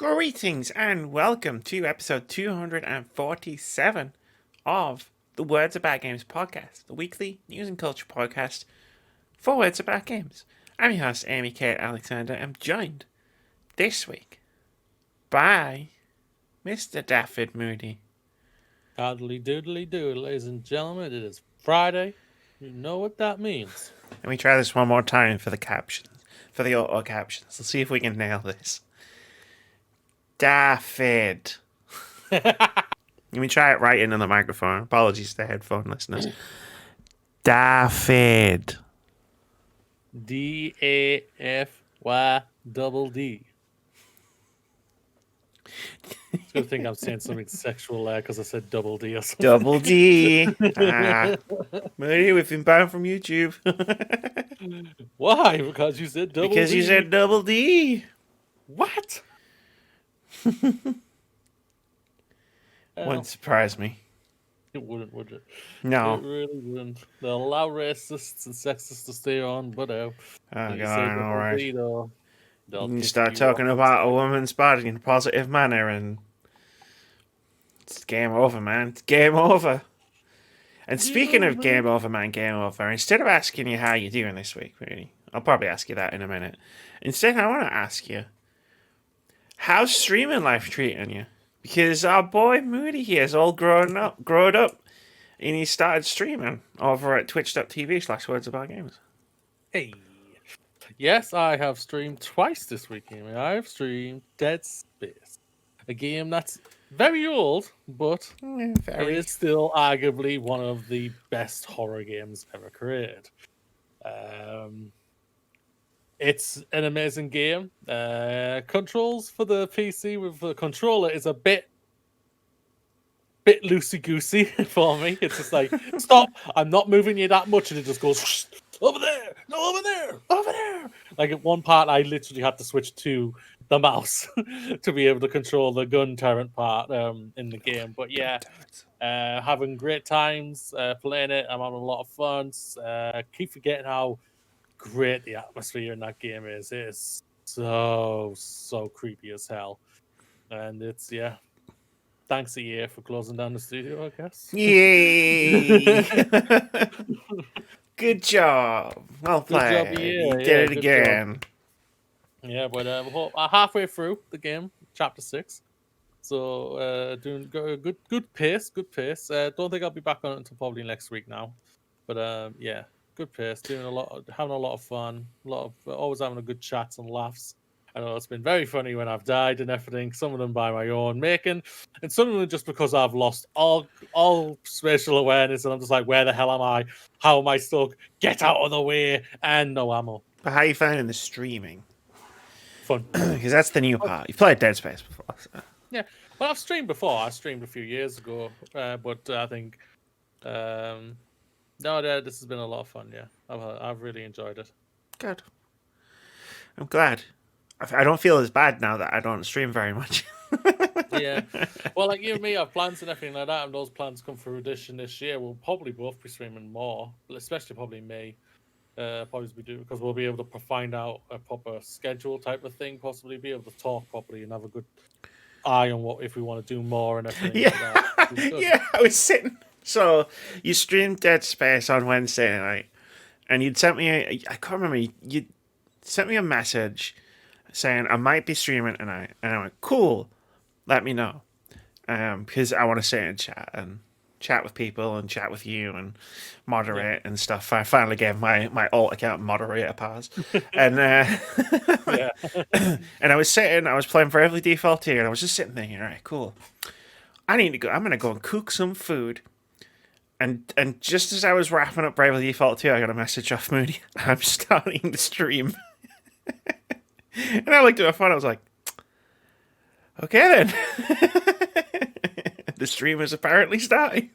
Greetings and welcome to episode 247 of the Words About Games podcast, the weekly news and culture podcast for Words About Games. I'm your host, Amy Kate Alexander. I'm joined this week by Mr. Daffyd Moody. Howdly doodly do, ladies and gentlemen. It is Friday. You know what that means. Let me try this one more time for the captions, for the auto captions. Let's see if we can nail this. Daffyd. Let me try it right into the microphone. Apologies to headphone listeners. Daffyd. D-A-F-Y-double-D. It's going to think I'm saying something sexual there because I said double D or something. Double D. Moody, we've been banned from YouTube. Why? Because you said double D? Because you said double D. What? Wouldn't surprise me. It wouldn't, would it? No. It really wouldn't. They'll allow racists and sexists to stay on, but Oh, God, all right. You start talking about a woman's body in a positive manner and it's game over, man. It's game over. And speaking of game over, man, game over, instead of asking you how you're doing this week, really, I'll probably ask you that in a minute. Instead, I want to ask you, how's streaming life treating you? Because our boy Moody here is all grown up, and he started streaming over at twitch.tv/wordsaboutgames. Hey. Yes, I have streamed twice this week, Amy. I have streamed Dead Space, a game that's very old, but it is still arguably one of the best horror games ever created. It's an amazing game. Controls for the PC with the controller is a bit loosey-goosey for me. It's just like, stop, I'm not moving you that much, and it just goes, over there, no, over there, over there. Like at one part, I literally had to switch to the mouse to be able to control the gun turret part in the game. But yeah, having great times playing it. I'm having a lot of fun. Keep forgetting how great the atmosphere in that game is. It is so creepy as hell. And it's, yeah. Thanks a year for closing down the studio, I guess. Yay! Good job. Well played. Good job, you did it again. Job. Yeah, but I'm halfway through the game, chapter 6. So doing good pace. Don't think I'll be back on it until probably next week now. But yeah, good pace. Having a lot of fun. Always having a good chats and laughs. I know it's been very funny when I've died and everything. Some of them by my own making, and some of them just because I've lost all spatial awareness, and I'm just like, where the hell am I? How am I stuck? Get out of the way! And no ammo. But how are you finding the streaming? Fun. Because that's the new part. You've played Dead Space before. So. Yeah. Well, I've streamed before. I streamed a few years ago. But I think... this has been a lot of fun, yeah. I've really enjoyed it. Good. I'm glad. I don't feel as bad now that I don't stream very much. Yeah. Well, like you and me have plans and everything like that, and those plans come fruition this year. We'll probably both be streaming more, especially probably me. Probably we do, because we'll be able to find out a proper schedule type of thing, possibly be able to talk properly and have a good eye on what if we want to do more and everything. Yeah. Like that. Yeah, I was sitting. So you streamed Dead Space on Wednesday night, and you'd sent me I can't remember, you sent me a message saying I might be streaming tonight, and I went, cool, let me know, because I want to sit and chat with people and chat with you and moderate and stuff. I finally gave my alt account moderator pass, and and I was playing Bravely Default 2, and I was just sitting thinking, all right, cool, I need to go. I'm gonna go and cook some food. And just as I was wrapping up Bravely Default 2, I got a message off Moody. I'm starting the stream. And I looked at my phone, I was like, okay then. The stream is apparently starting.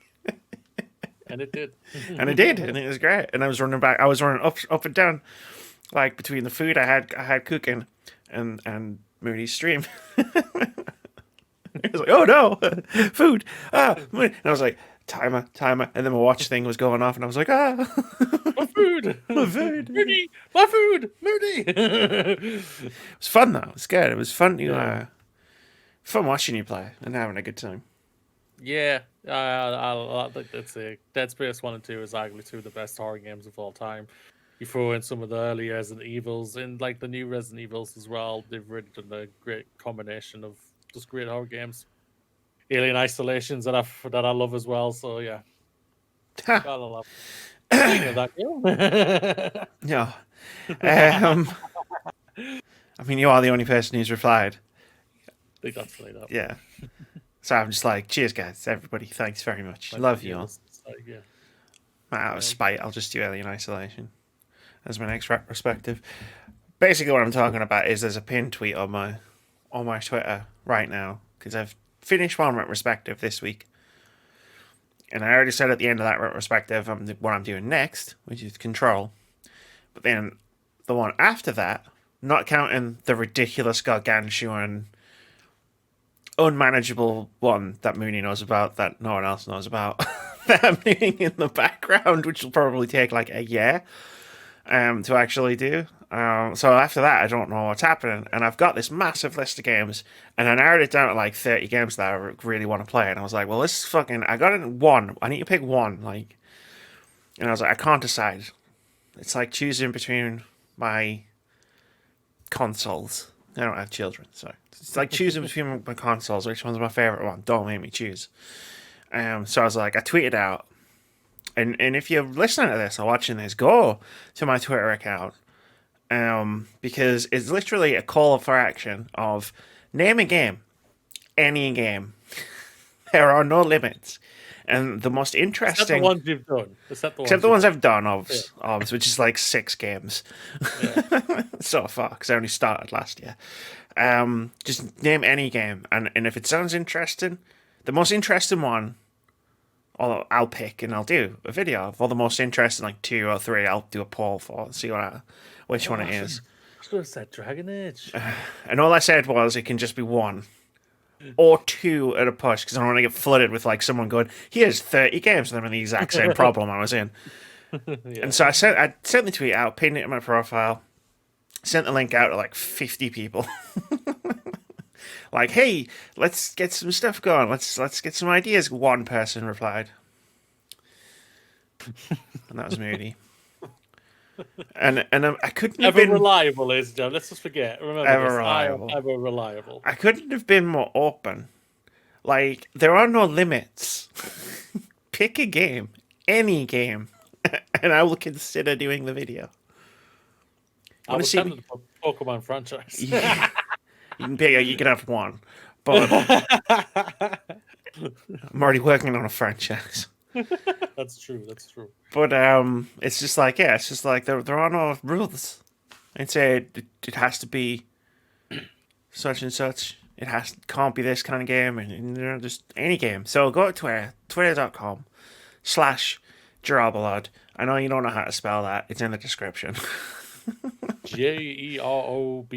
And it did. And it did, and it was great. And I was running up and down, like between the food I had cooking and Moody's stream. I was like, oh no, food. And I was like, timer, and then my watch thing was going off, and I was like, my food, Moody, my food, Moody. It was fun though. It was good. It was fun to fun watching you play and having a good time. Yeah, I think that's it. Dead Space 1 and 2 is arguably two of the best horror games of all time. You throw in some of the early Resident Evils and like the new Resident Evils as well. They've really done a great combination of just great horror games. Alien Isolations that I love as well. So yeah, gotta love. Speaking of that game, Yeah. I mean, you are the only person who's replied. I think that's funny. That Yeah. So I'm just like, cheers, guys, everybody. Thanks very much. Love you all. Yeah. Out of spite, I'll just do Alien Isolation as my next retrospective. Basically, what I'm talking about is there's a pinned tweet on my Twitter right now because I've finished one retrospective this week, and I already said at the end of that retrospective what I'm doing next, which is Control. But then the one after that, not counting the ridiculous gargantuan, unmanageable one that Moody knows about that no one else knows about, that I'm doing in the background, which will probably take like a year to actually do. So after that, I don't know what's happening, and I've got this massive list of games, and I narrowed it down to like 30 games that I really want to play, and I was like, well, this is fucking, I got it in one, I need to pick one, like, and I was like, I can't decide. It's like choosing between my consoles. I don't have children, so it's like choosing between my consoles, which one's my favorite one. Don't make me choose. So I was like, I tweeted out, and if you're listening to this or watching this, go to my Twitter account, because it's literally a call for action of name a game, any game. There are no limits. And the most interesting... Except the ones you've done. Except the ones I've done, which is like 6 games so far, because I only started last year. Just name any game, and if it sounds interesting, the most interesting one, I'll pick, and I'll do a video of. Or the most interesting, like 2 or 3, I'll do a poll for, see which one it is. I should have said Dragon Age. And all I said was it can just be 1. Or 2 at a push, because I don't want to get flooded with like someone going, here's 30 games, and I'm in the exact same problem I was in. Yeah. And so I sent the tweet out, pinned it in my profile, sent the link out to like 50 people. Like, hey, let's get some stuff going. Let's get some ideas. One person replied. And that was Moody. And I couldn't have been reliable, ladies and gentlemen. Let's just forget. Remember, reliable. Ever reliable. I couldn't have been more open. Like, there are no limits. Pick a game, any game, and I will consider doing the video. I was tempted for Pokemon franchise. Yeah. You can have one, but I'm already working on a franchise. That's true. But it's just like, yeah, it's just like there are no rules. I'd say it has to be such and such. It can't be this kind of game, and just any game. So go to Twitter, twitter.com/Geralbalod. I know you don't know how to spell that. It's in the description. Jerobolod.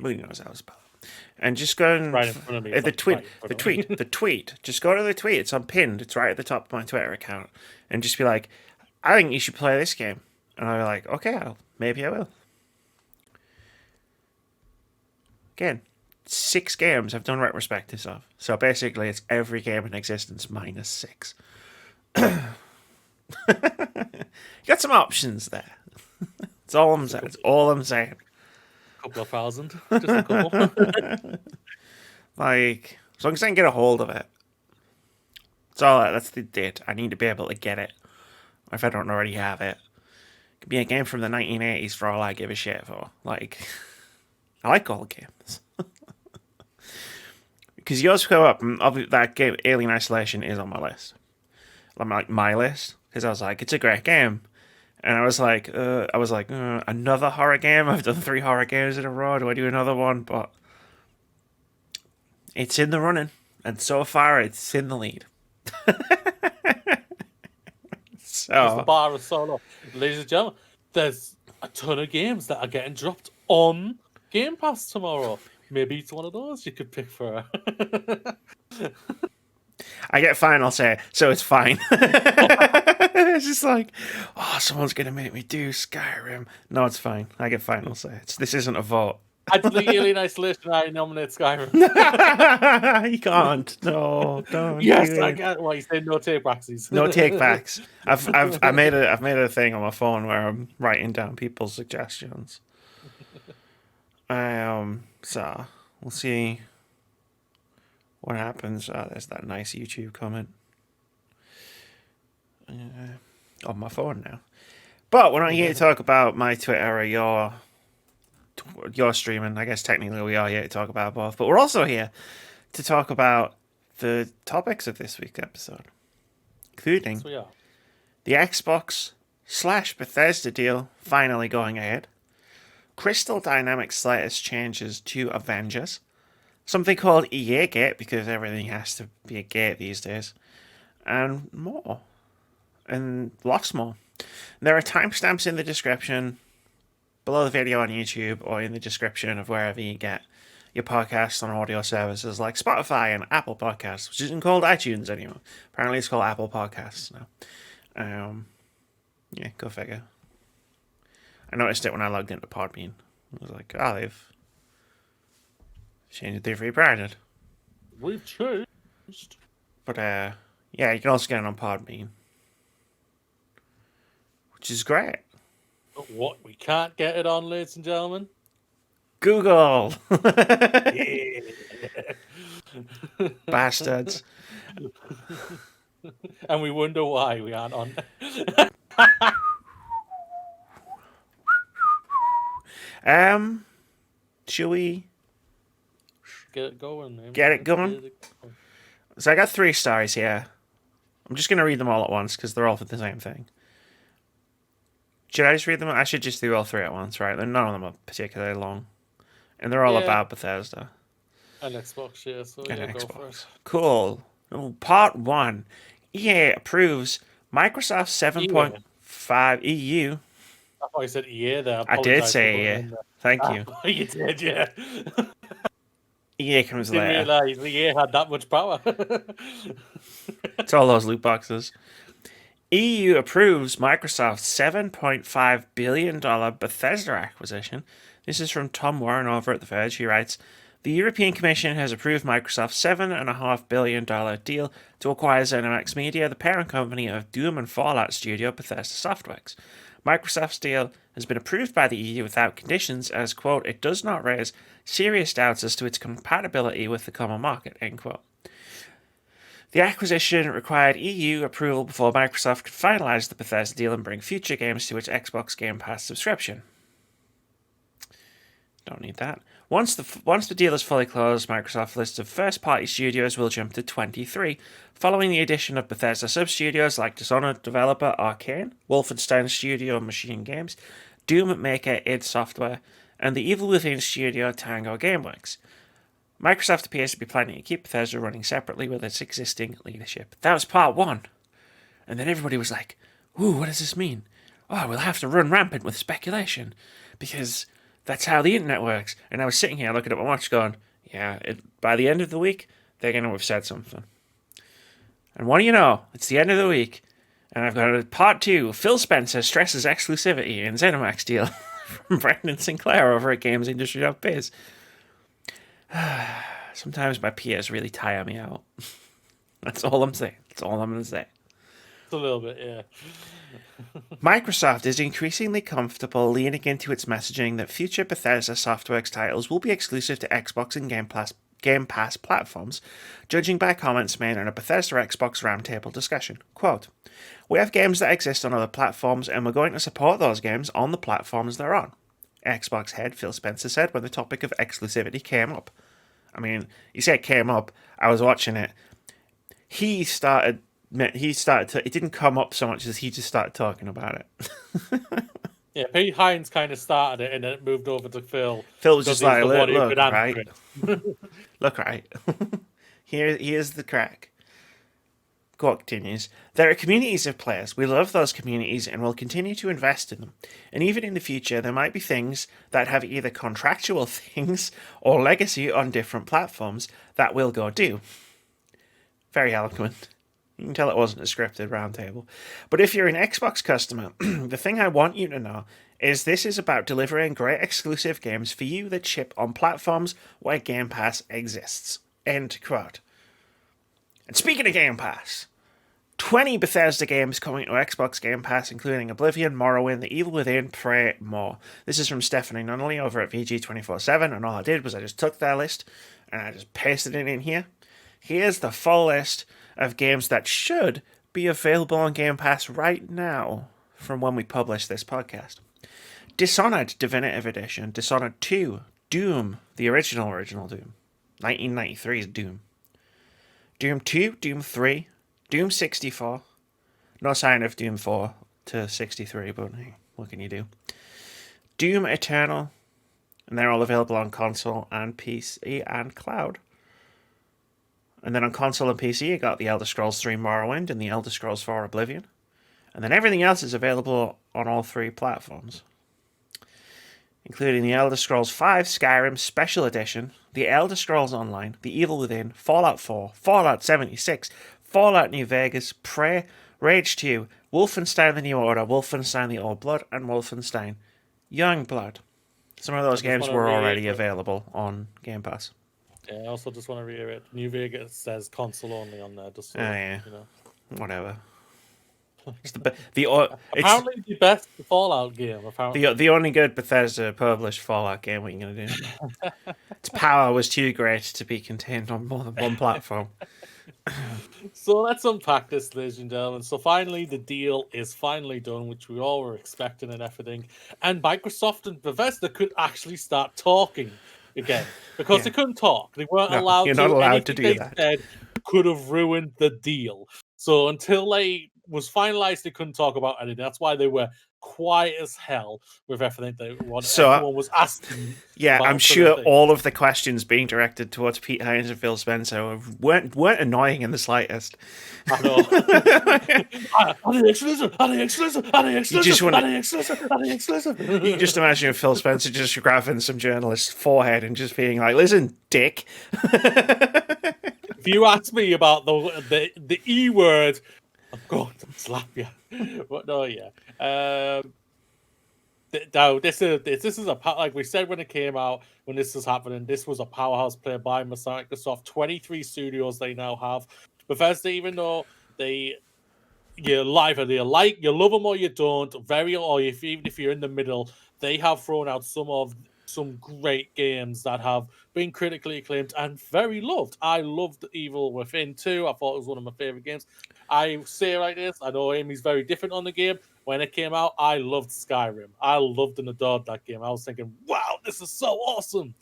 Who knows how to spell it? And just go and right in front of me. The tweet. Just go to the tweet. It's unpinned. It's right at the top of my Twitter account, and just be like, I think you should play this game. And I'll be like, okay, maybe I will. Again, 6 games I've done retrospectives of. So basically, it's every game in existence minus 6. You got some options there. That's all I'm saying. That's all I'm saying. A couple of thousand. Just a couple. Like, as long as I can get a hold of it. That's the date. I need to be able to get it. If I don't already have it. It could be a game from the 1980s for all I give a shit for. Like, I like old games. Because yours go up, and that game, Alien Isolation, is on my list. Like, my list. Because I was like, it's a great game. And I was like, another horror game? I've done 3 horror games in a row. Do I do another one? But it's in the running. And so far, it's in the lead. So the bar is so low. Ladies and gentlemen, there's a ton of games that are getting dropped on Game Pass tomorrow. Maybe it's one of those you could pick for. I get final say, so it's fine. It's just like, someone's going to make me do Skyrim. No, it's fine. I get final say. This isn't a vote. I delete Alien Isolation. I nominate Skyrim. You can't. No, don't Yes, do I it. can. Well, you say no take backsies. No take backs. I've made a thing on my phone where I'm writing down people's suggestions. So we'll see what happens. There's that nice YouTube comment on my phone now. But we're not here to talk about my Twitter or your streaming. I guess technically we are here to talk about both, but we're also here to talk about the topics of this week's episode, including Yes, we are. the Xbox/Bethesda deal finally going ahead, Crystal Dynamics' latest changes to Avengers, something called EA Gate because everything has to be a gate these days, and more, and lots more. There are timestamps in the description below the video on YouTube or in the description of wherever you get your podcasts on audio services like Spotify and Apple Podcasts, which isn't called iTunes anymore. Apparently it's called Apple Podcasts now. Yeah, go figure. I noticed it when I logged into Podbean. I was like, oh, they've changed, they've rebranded. We've changed. But yeah, you can also get it on Podbean, which is great. But what we can't get it on, ladies and gentlemen? Google. Yeah. Bastards. And we wonder why we aren't on. Should we Get it going, man. get it going? So I got 3 stars here. I'm just going to read them all at once because they're all for the same thing. Should I just read them? I should just do all 3 at once, right? None of them are particularly long. And they're all about Bethesda. And Xbox, yeah. So And yeah, go for Xbox. it. Cool. Oh, part 1. EA approves Microsoft 7.5 EU. I thought you said EA there. I did say EA. Thank you. You did, yeah. EA comes Didn't later. realise EA had that much power. It's all those loot boxes. EU approves Microsoft's $7.5 billion Bethesda acquisition. This is from Tom Warren over at The Verge. He writes, the European Commission has approved Microsoft's $7.5 billion deal to acquire ZeniMax Media, the parent company of Doom and Fallout studio Bethesda Softworks. Microsoft's deal has been approved by the EU without conditions as, quote, it does not raise serious doubts as to its compatibility with the common market, end quote. The acquisition required EU approval before Microsoft could finalise the Bethesda deal and bring future games to its Xbox Game Pass subscription. Don't need that. Once the deal is fully closed, Microsoft's list of first-party studios will jump to 23, following the addition of Bethesda sub-studios like Dishonored developer Arcane, Wolfenstein Studio Machine Games, Doom maker id Software, and the Evil Within studio Tango Gameworks. Microsoft appears to be planning to keep Bethesda running separately with its existing leadership. That was part 1. And then everybody was like, ooh, what does this mean? Oh, we'll have to run rampant with speculation, because that's how the internet works. And I was sitting here looking at my watch going, yeah, by the end of the week, they're going to have said something. And what do you know? It's the end of the week, and I've got a part 2. Phil Spencer stresses exclusivity in ZeniMax deal from Brendan Sinclair over at GamesIndustry.biz. Sometimes my peers really tire me out. That's all I'm saying. That's all I'm going to say. A little bit, yeah. Microsoft is increasingly comfortable leaning into its messaging that future Bethesda Softworks titles will be exclusive to Xbox and Game Pass platforms, judging by comments made in a Bethesda Xbox roundtable discussion. Quote, we have games that exist on other platforms and we're going to support those games on the platforms they're on, Xbox head Phil Spencer said when the topic of exclusivity came up. I mean, you say it came up, I was watching it. It didn't come up so much as he just started talking about it. Yeah, Pete Hines kind of started it and then it moved over to Phil. Phil was just like, look, right? It. Look, right. Here's the crack. Quote continues, there are communities of players. We love those communities and will continue to invest in them. And even in the future, there might be things that have either contractual things or legacy on different platforms that we'll go do. Very eloquent. You can tell it wasn't a scripted roundtable. But if you're an Xbox customer, the thing I want you to know is this is about delivering great exclusive games for you that ship on platforms where Game Pass exists. End quote. And speaking of Game Pass, 20 Bethesda games coming to Xbox Game Pass, including Oblivion, Morrowind, The Evil Within, Prey, more. This is from Stephanie Nunnally over at VG247, and all I did was I just took their list and I just pasted it in here. Here's the full list of games that should be available on Game Pass right now from when we publish this podcast. Dishonored Definitive Edition, Dishonored 2, Doom, the original Doom, 1993's Doom, Doom 2, Doom 3, Doom 64, no sign of Doom 4 to 63, but hey, what can you do? Doom Eternal, and they're all available on console and PC and cloud. And then on console and PC, you got the Elder Scrolls 3 Morrowind and the Elder Scrolls 4 Oblivion. And then everything else is available on all three platforms, including the Elder Scrolls 5 Skyrim Special Edition, the Elder Scrolls Online, The Evil Within, Fallout 4, Fallout 76, Fallout New Vegas, Prey, Rage 2, Wolfenstein The New Order, Wolfenstein The Old Blood, and Wolfenstein Youngblood. Some of those games were already available on Game Pass. Yeah, I also just want to reiterate, New Vegas says console only on there. Just so, you know. Whatever. Apparently the best Fallout game. Apparently. The only good Bethesda published Fallout game. What are you going to do? Its power was too great to be contained on more than one platform. So let's unpack this, ladies and gentlemen. So finally, the deal is finally done, which we all were expecting and everything. And Microsoft and Bethesda could actually start talking again, because they couldn't talk. They weren't allowed to. You're not allowed to do that. Said could have ruined the deal. So until they was finalized, they couldn't talk about anything. That's why they were quiet as hell with everything everyone was asking. Yeah, I'm sure all of the questions being directed towards Pete Hines and Phil Spencer weren't annoying in the slightest. I know. Are they exclusive? Are they exclusive? Are they exclusive? Are they exclusive? Are they exclusive? You can just imagine Phil Spencer just grabbing some journalist's forehead and just being like, "Listen, dick." If you ask me about the E word, I'm going to slap you. But no, yeah. No, this is a like we said when it came out, when this was happening. This was a powerhouse play by Microsoft. 23 studios they now have. Bethesda, even though you love them or you don't, even if you're in the middle, they have thrown out some great games that have been critically acclaimed and very loved. I loved Evil Within 2. I thought it was one of my favorite games. I say it like this, I know Amy's very different on the game. When it came out, I loved Skyrim. I loved and adored that game. I was thinking, wow, this is so awesome.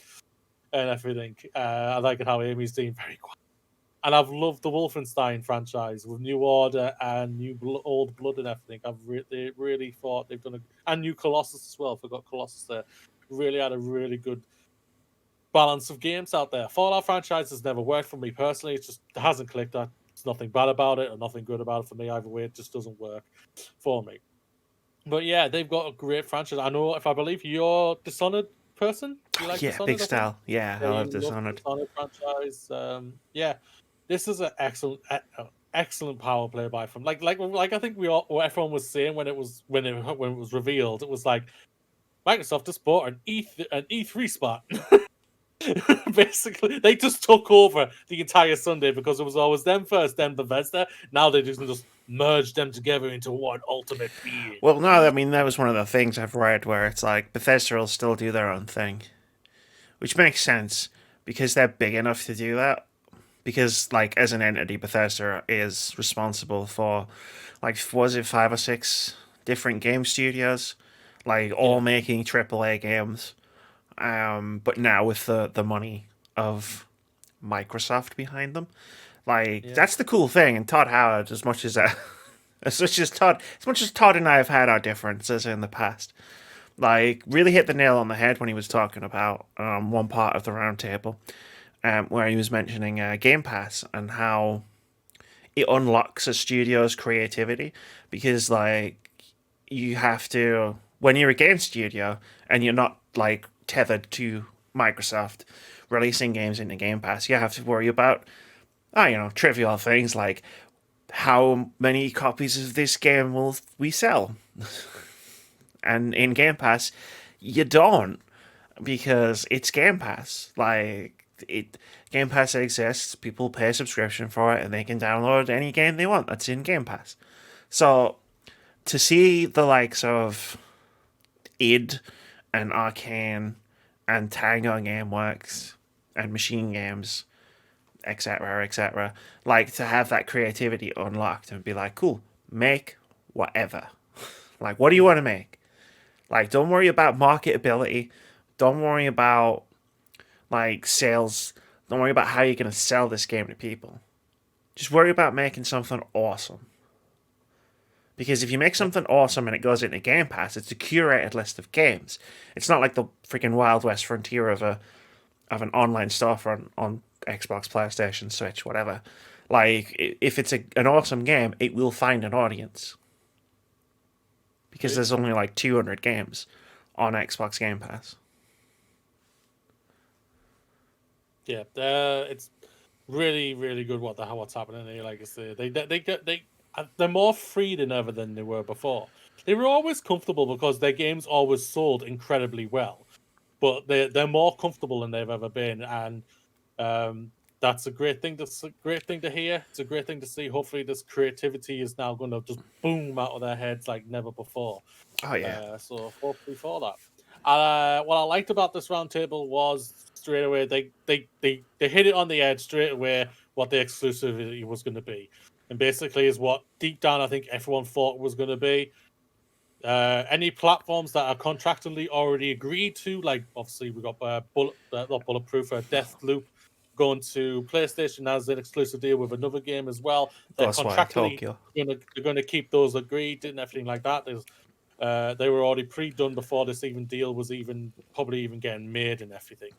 And everything. I like it how Amy's doing very quiet. And I've loved the Wolfenstein franchise with New Order and Old Blood and everything. They really thought they've done and New Colossus as well. Forgot Colossus there. Really had a really good balance of games out there. Fallout franchise has never worked for me personally. It hasn't clicked. There's nothing bad about it or nothing good about it for me either way. It just doesn't work for me. But yeah, they've got a great franchise. I believe you're a Dishonored person. You like yeah, Dishonored, big style. Yeah, I love Dishonored. Dishonored franchise. Yeah, this is an excellent power play by from like I think what everyone was saying when it was revealed. It was like Microsoft just bought an E3 spot. Basically, they just took over the entire Sunday because it was always them first, then Bethesda. Now they just merged them together into one ultimate being. Well, no, I mean, that was one of the things I've read where it's like Bethesda will still do their own thing, which makes sense because they're big enough to do that. Because, like, as an entity, Bethesda is responsible for, like, was it 5 or 6 different game studios, like, all making AAA games. But now with the money of Microsoft behind them, that's the cool thing. And Todd Howard, as much as Todd and I have had our differences in the past, like really hit the nail on the head when he was talking about one part of the roundtable, where he was mentioning Game Pass and how it unlocks a studio's creativity because like you have to, when you're a game studio and you're not like tethered to Microsoft releasing games into Game Pass, you have to worry about trivial things like how many copies of this game will we sell. And in Game Pass, you don't, because it's Game Pass. Like, Game Pass exists, people pay a subscription for it, and they can download any game they want that's in Game Pass. So, to see the likes of id and Arcane and Tango Gameworks and Machine Games, etc., etc., like, to have that creativity unlocked and be like, cool, make whatever. Like, what do you want to make? Like, don't worry about marketability. Don't worry about, like, sales. Don't worry about how you're going to sell this game to people. Just worry about making something awesome. Because if you make something awesome and it goes into Game Pass, it's a curated list of games. It's not like the freaking Wild West frontier of an online storefront on Xbox, PlayStation, Switch, whatever. Like, if it's an awesome game, it will find an audience. Because there's only like 200 games on Xbox Game Pass. Yeah, it's really, really good what's happening here. Like I say, they're more free than ever than they were before. They were always comfortable because their games always sold incredibly well, but they're more comfortable than they've ever been, and that's a great thing. That's a great thing to hear. It's a great thing to see. Hopefully, this creativity is now going to just boom out of their heads like never before. Oh yeah. So hopefully for that. What I liked about this roundtable was straight away they hit it on the edge straight away what the exclusivity was going to be, and basically is what deep down I think everyone thought was going to be. Any platforms that are contractually already agreed to, like obviously we got not Bulletproof, Deathloop going to PlayStation as an exclusive deal with another game as well. They're contractually they're going to keep those agreed and everything like that. They were already pre-done before this deal was probably getting made and everything.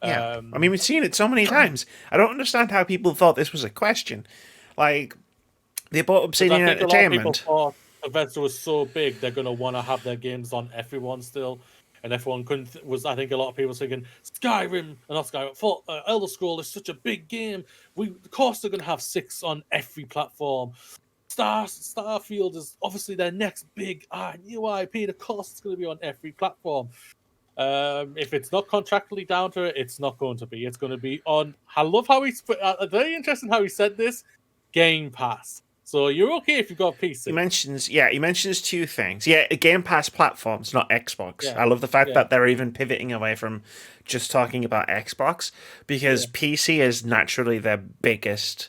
Yeah, I mean, we've seen it so many times. I don't understand how people thought this was a question. Like, they bought Obsidian Entertainment. A lot of people thought Bethesda was so big, they're going to want to have their games on everyone still. And everyone I think a lot of people thinking, Skyrim, not Skyrim, Elder Scrolls is such a big game. Of course they're going to have 6 on every platform. Starfield is obviously their next big new IP. Of course it's going to be on every platform. If it's not contractually down to it, it's not going to be. It's going to be on. I love how very interesting how he said this. Game Pass. So you're okay if you've got a PC. He mentions 2 things. Yeah, Game Pass platforms, not Xbox. Yeah. I love the fact that they're even pivoting away from just talking about Xbox, because PC is naturally their biggest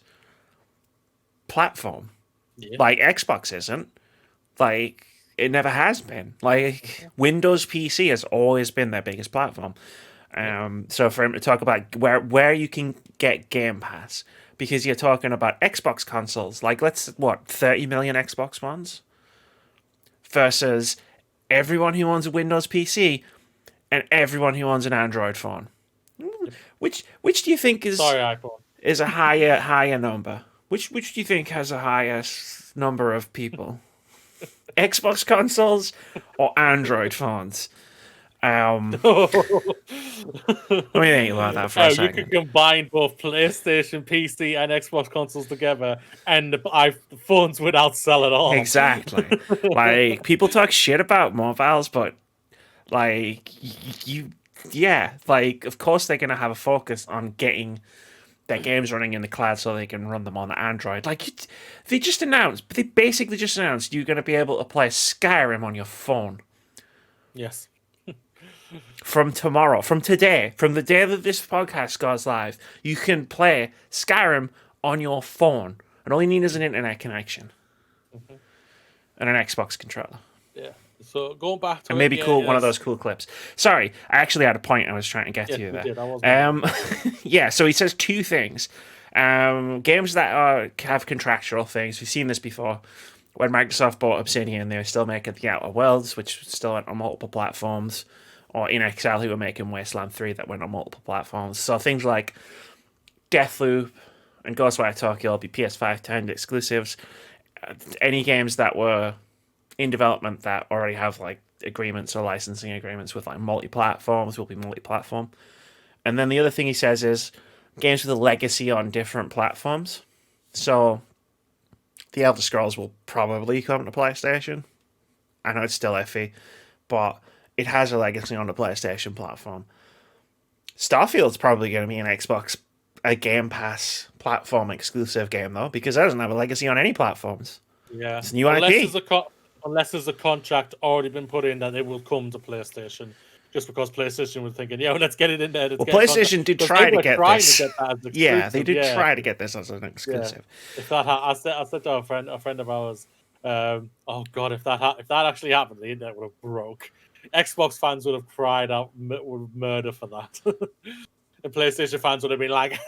platform. Yeah. Like, Xbox isn't. Like, it never has been. Like, Windows PC has always been their biggest platform. So for him to talk about where you can get Game Pass, because you're talking about Xbox consoles, like, 30 million Xbox Ones? Versus everyone who owns a Windows PC and everyone who owns an Android phone. Which do you think is a higher number? Which do you think has a highest number of people? Xbox consoles or Android phones? Let me think about that for a second. You can combine both PlayStation, PC, and Xbox consoles together, and the phones would outsell it all. Exactly. Like, people talk shit about mobiles, but like, of course they're gonna have a focus on getting their games running in the cloud so they can run them on Android. Like, they basically just announced you're going to be able to play Skyrim on your phone. Yes. From today, from the day that this podcast goes live, you can play Skyrim on your phone. And all you need is an internet connection. And an Xbox controller. Yeah. So going back to and maybe one of those cool clips. Sorry, I actually had a point I was trying to get to you there. So he says 2 things. Games that have contractual things. We've seen this before. When Microsoft bought Obsidian, they were still making The Outer Worlds, which still went on multiple platforms. Or in Excel, who were making Wasteland 3 that went on multiple platforms. So things like Deathloop and Ghostwire Tokyo will be PS5 timed exclusives. Any games that were in development that already have like agreements or licensing agreements with like multi-platforms will be multi-platform. And then the other thing he says is games with a legacy on different platforms. So The Elder Scrolls will probably come to PlayStation. I know it's still iffy, but it has a legacy on the PlayStation platform. Starfield's probably going to be a Game Pass platform exclusive game though, because it doesn't have a legacy on any platforms. Yeah, It's new IP. Unless there's a contract already been put in that it will come to PlayStation, just because PlayStation was thinking, yeah, let's get it in there. Well, PlayStation did try to get this. Yeah, they did try to get this as an exclusive. Yeah. If that, I said to a friend of ours, oh god, if that actually happened, the internet would have broke. Xbox fans would have cried out murder for that, and PlayStation fans would have been like,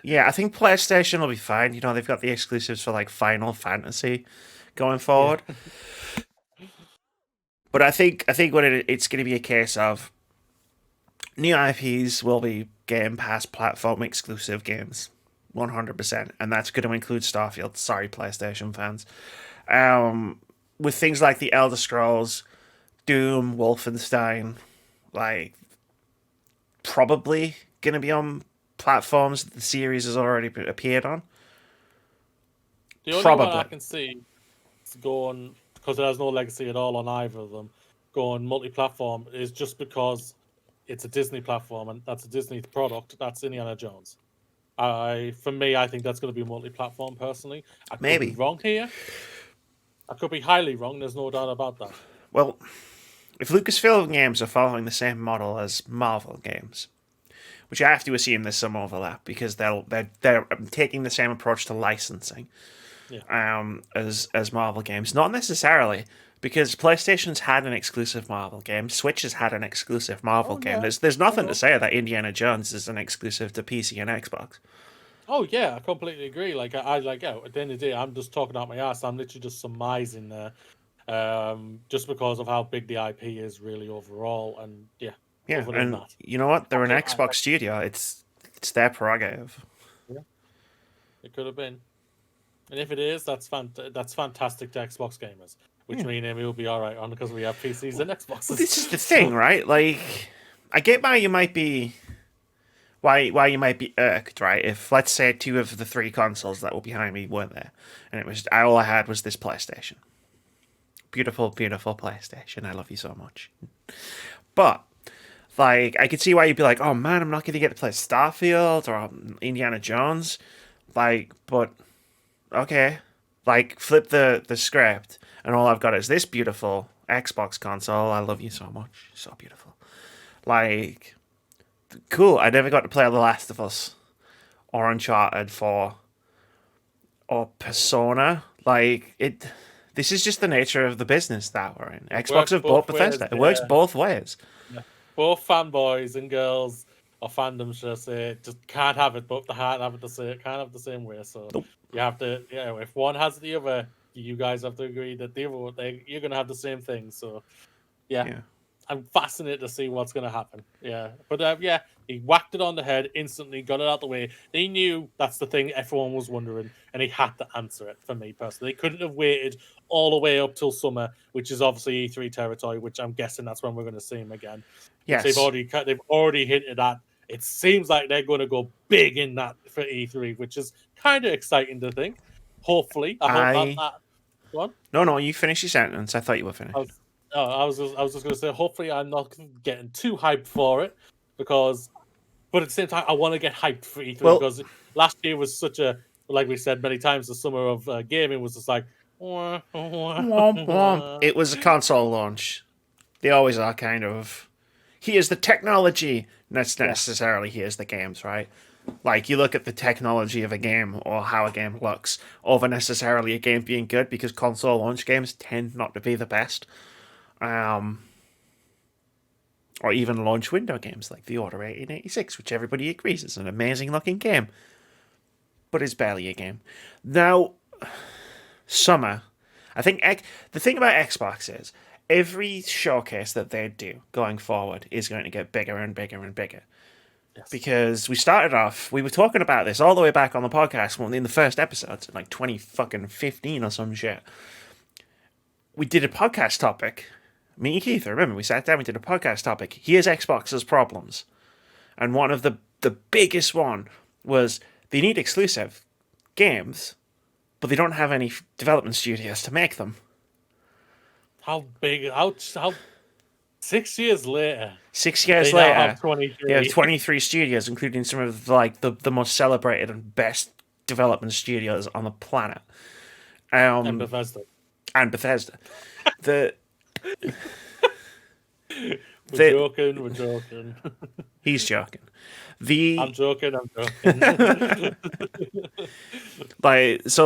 yeah, I think PlayStation will be fine. You know, they've got the exclusives for like Final Fantasy going forward. Yeah. But I think what it's going to be a case of new IPs will be Game Pass platform exclusive games, 100%, and that's going to include Starfield. Sorry, PlayStation fans. With things like the Elder Scrolls, Doom, Wolfenstein, like probably going to be on platforms that the series has already appeared on. The only one I can see is going, because it has no legacy at all on either of them, going multi-platform is just because it's a Disney platform and that's a Disney product. That's Indiana Jones. For me, I think that's going to be multi-platform personally. I could be wrong here. I could be highly wrong. There's no doubt about that. Well, if Lucasfilm games are following the same model as Marvel games, which I have to assume there's some overlap because they're taking the same approach to licensing, as Marvel games. Not necessarily, because PlayStation's had an exclusive Marvel game, Switch has had an exclusive Marvel game. There's nothing to say that Indiana Jones is an exclusive to PC and Xbox. Oh yeah, I completely agree. Like at the end of the day, I'm just talking out my ass. I'm literally just surmising there, just because of how big the IP is really overall, and yeah. Yeah, and you know what? They're an Xbox studio. It's their prerogative. Yeah, it could have been. And if it is, that's fantastic to Xbox gamers, which means we will be all right on because we have PCs and Xboxes. Well, this is the thing, right? Like, I get why you might be irked, right? If, let's say, 2 of the 3 consoles that were behind me weren't there, and it was all I had was this PlayStation. Beautiful, beautiful PlayStation. I love you so much. But like, I could see why you'd be like, oh man, I'm not going to get to play Starfield or Indiana Jones. Like, but okay, like flip the script, and all I've got is this beautiful Xbox console. I love you so much, so beautiful. Like, cool. I never got to play The Last of Us, or Uncharted 4, or Persona. Like it. This is just the nature of the business that we're in. Xbox have bought Bethesda. It works both ways. Yeah. Both fanboys and girls, or fandoms, should I say, just can't have it. But they can't have it can't have the same way. So you have to, if one has the other, you guys have to agree that the other, you're gonna have the same thing. So yeah. I'm fascinated to see what's going to happen. Yeah. But he whacked it on the head instantly, got it out the way. They knew that's the thing everyone was wondering, and he had to answer it for me personally. They couldn't have waited all the way up till summer, which is obviously E3 territory, which I'm guessing that's when we're going to see him again. Yes. They've already hinted at. It seems like they're going to go big in that for E3, which is kind of exciting to think. Hopefully. I hope that. Go on. No, you finish your sentence. I thought you were finished. I was just going to say, hopefully I'm not getting too hyped for it, but at the same time, I want to get hyped for E3 because last year was such a, like we said many times, the summer of gaming was just like, it was a console launch. They always are kind of, here's the technology, not necessarily here's the games, right? Like, you look at the technology of a game or how a game looks over necessarily a game being good, because console launch games tend not to be the best. Or even launch window games like the Order 1886, which everybody agrees is an amazing looking game, but it's barely a game. Now, summer, I think the thing about Xbox is every showcase that they do going forward is going to get bigger and bigger and bigger. Yes. Because we started off, we were talking about this all the way back on the podcast in the first episode, like 2015 or some shit. We did a podcast topic. Me and Keith, I remember we sat down, we did a podcast topic. Here's Xbox's problems. And one of the biggest one was they need exclusive games, but they don't have any development studios to make them. How big? How 6 years later? 6 years They now later, have 23. they have 23 studios, including some of like the most celebrated and best development studios on the planet. And Bethesda. And Bethesda. The We're the joking. We're joking. he's joking. The I'm joking. I'm joking.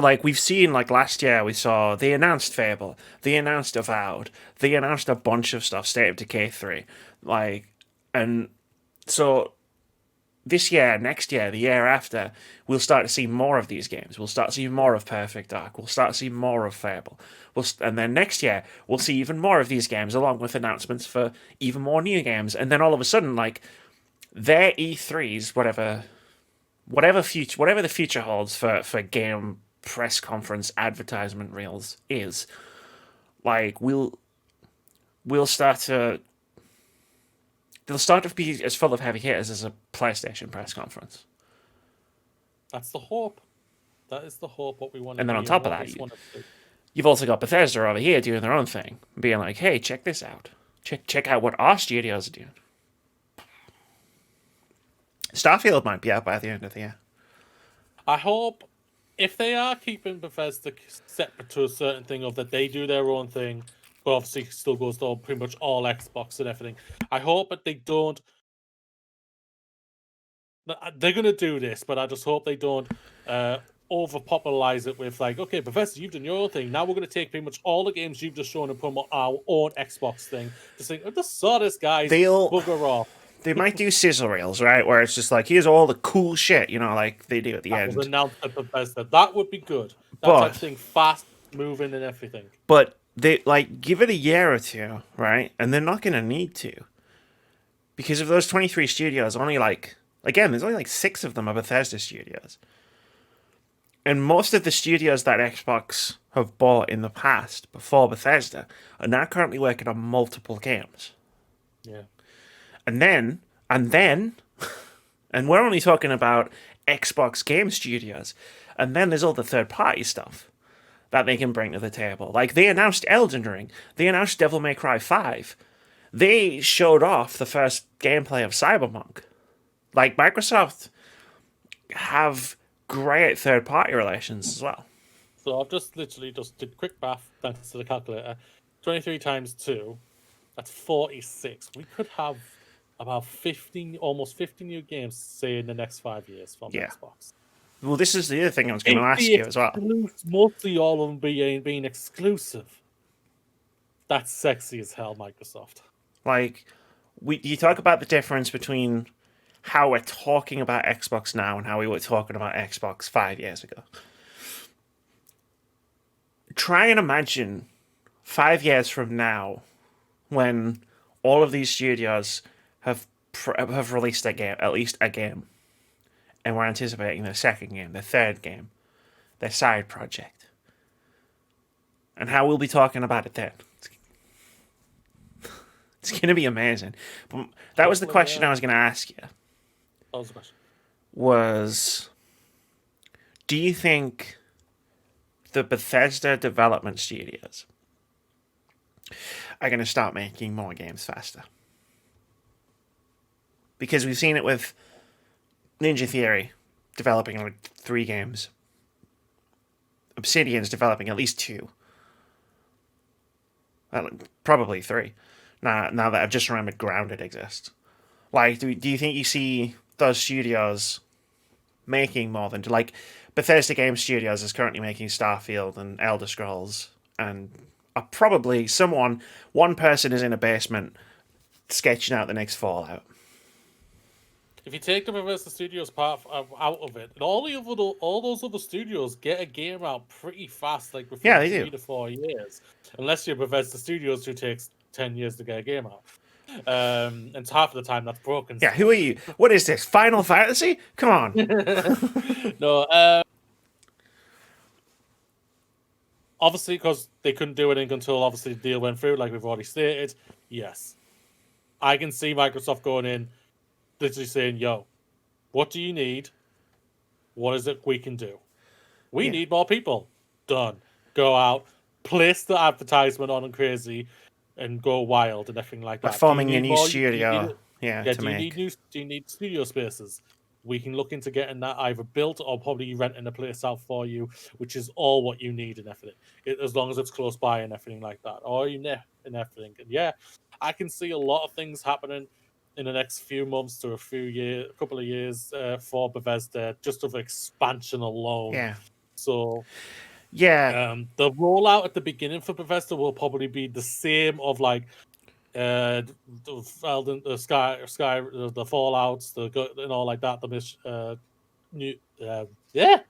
like we've seen like last year we saw they announced Fable, they announced Avowed, they announced a bunch of stuff, State of Decay 3, like, and so this year, next year, the year after, we'll start to see more of these games. We'll start to see more of Perfect Dark. We'll start to see more of Fable. And then next year, we'll see even more of these games, along with announcements for even more new games. And then all of a sudden, like, their E3s, whatever the future holds for game press conference advertisement reels is, like, we'll start to. They'll start to be as full of heavy hitters as a PlayStation press conference. That's the hope. That is the hope. What we want. And then on top of that, you've also got Bethesda over here doing their own thing, being like, "Hey, check this out. Check out what our studios are doing." Starfield might be out by the end of the year. I hope if they are keeping Bethesda separate to a certain thing, of that they do their own thing, but obviously still goes to pretty much all Xbox and everything. I hope that they don't. They're gonna do this, but I just hope they don't over popularize it with like, okay, Bethesda, you've done your own thing. Now we're gonna take pretty much all the games you've just shown and put them on our own Xbox thing. Just think, I just saw this, guys. Bugger off. They might do sizzle reels, right? Where it's just like, here's all the cool shit, like they do at the end. That was announced at Bethesda. That would be good. That type of thing, fast moving and everything. But they give it a year or two, right? And they're not going to need to, because of those 23 studios, only there's only 6 of them are Bethesda studios, and most of the studios that Xbox have bought in the past before Bethesda are now currently working on multiple games. Yeah. And then, and we're only talking about Xbox game studios. And then there's all the third-party stuff that they can bring to the table. Like, they announced Elden Ring. They announced Devil May Cry 5. They showed off the first gameplay of Cyberpunk. Like, Microsoft have great third-party relations as well. So I've just literally did quick math thanks to the calculator. 23 times 2, that's 46. We could have about 15, almost 50 new games, say, in the next 5 years from Xbox. Well, this is the other thing I was going to ask you as well. Mostly all of them being exclusive. That's sexy as hell, Microsoft. Like, you talk about the difference between how we're talking about Xbox now and how we were talking about Xbox 5 years ago. Try and imagine 5 years from now when all of these studios have released a game, at least a game, and we're anticipating their second game, their third game, their side project, and how we'll be talking about it then. It's going to be amazing. But that was the question I was going to ask you. What was the question? Do you think the Bethesda development studios are going to start making more games faster? Because we've seen it with Ninja Theory developing like 3 games. Obsidian's developing at least 2. Probably 3. Now that I've just remembered Grounded exists. Like, do you think you see those studios making more than... Like, Bethesda Game Studios is currently making Starfield and Elder Scrolls, and are probably one person is in a basement sketching out the next Fallout. If you take the Bethesda Studios part out of it, all those other studios get a game out pretty fast, like within 3 to 4 years. Unless you're Bethesda Studios, who takes 10 years to get a game out. And half of the time that's broken. Yeah, who are you? What is this? Final Fantasy? Come on. No, obviously, because they couldn't do anything until obviously the deal went through, like we've already stated. Yes. I can see Microsoft going in, literally saying, yo, what do you need? What is it we can do? We need more people. Done. Go out, place the advertisement on and crazy and go wild and everything like We're that. forming a new studio, Do to you make. need studio spaces? We can look into getting that either built or probably renting a place out for you, which is all what you need and everything. As long as it's close by and everything like that, or and everything. And yeah, I can see a lot of things happening in the next few months to a couple of years for Bethesda, just of expansion alone. Yeah. So Yeah. the rollout at the beginning for Bethesda will probably be the same of like the the Fallouts, and all like that. New, yeah.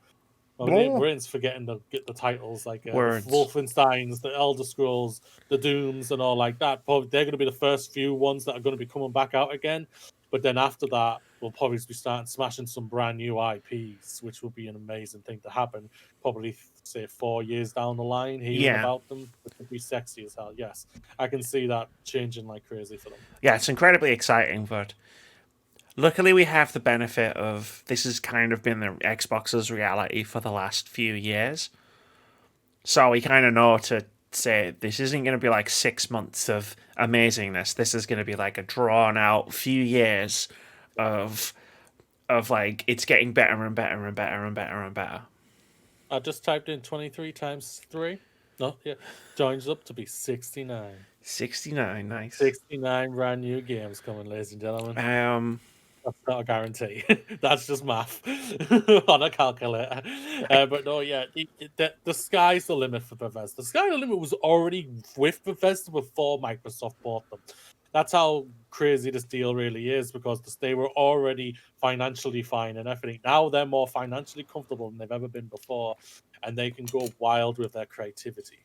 My brain's forgetting to get the titles like Words. Wolfensteins, the Elder Scrolls, the Dooms, and all like that. Probably they're going to be the first few ones that are going to be coming back out again. But then after that, we'll probably be starting smashing some brand new IPs, which will be an amazing thing to happen. Probably say 4 years down the line, hearing about them, it would be sexy as hell. Yes, I can see that changing like crazy for them. Yeah, it's incredibly exciting, but luckily we have the benefit of this has kind of been the Xbox's reality for the last few years. So we kind of know to say this isn't going to be like 6 months of amazingness. This is going to be like a drawn out few years of like it's getting better and better and better and better and better. I just typed in 23 times 3. No, yeah. Joins up to be 69. 69, nice. 69 brand new games coming, ladies and gentlemen. That's not a guarantee. That's just math on a calculator. But no, yeah, the sky's the limit for Bethesda. The sky the limit was already with Bethesda before Microsoft bought them. That's how crazy this deal really is, because they were already financially fine and everything. Now they're more financially comfortable than they've ever been before, and they can go wild with their creativity.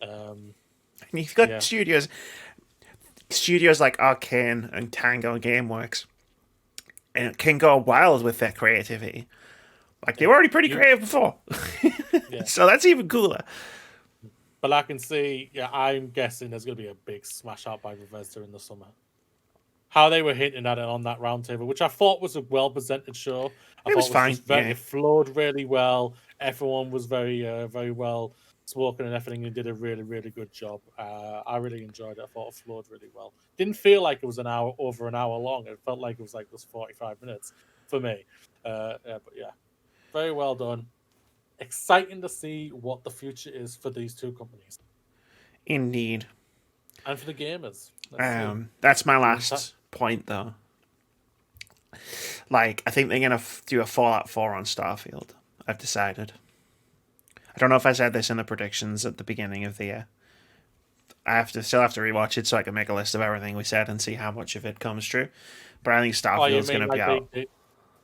And you've got studios like Arcane and Tango Gameworks, and can go wild with their creativity. Like they were already pretty creative before, so that's even cooler. But I can see, I'm guessing there's going to be a big smash out by Bethesda in the summer. How they were hinting at it on that roundtable, which I thought was a well presented show. It was fine. It flowed really well. Everyone was very, very well spoken and everything, and did a really, really good job. I really enjoyed it. I thought it flowed really well. Didn't feel like it was over an hour long. It felt like it was 45 minutes for me. But yeah, very well done. Exciting to see what the future is for these two companies. Indeed. And for the gamers. That's my last point, though. Like, I think they're going to do a Fallout 4 on Starfield. I've decided. I don't know if I said this in the predictions at the beginning of the year. I still have to rewatch it so I can make a list of everything we said and see how much of it comes true. But I think Starfield's going to be out.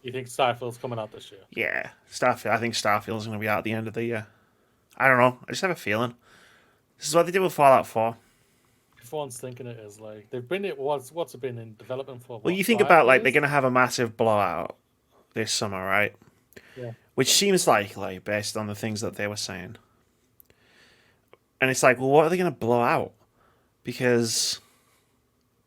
You think Starfield's coming out this year? Yeah, Starfield. I think Starfield's going to be out at the end of the year. I don't know. I just have a feeling. This is what they did with Fallout 4. Everyone's thinking it is like they've been what's it been in development for? Well, you think about like they're going to have a massive blowout this summer, right? Yeah. Which seems likely based on the things that they were saying. And it's like, well, what are they going to blow out? Because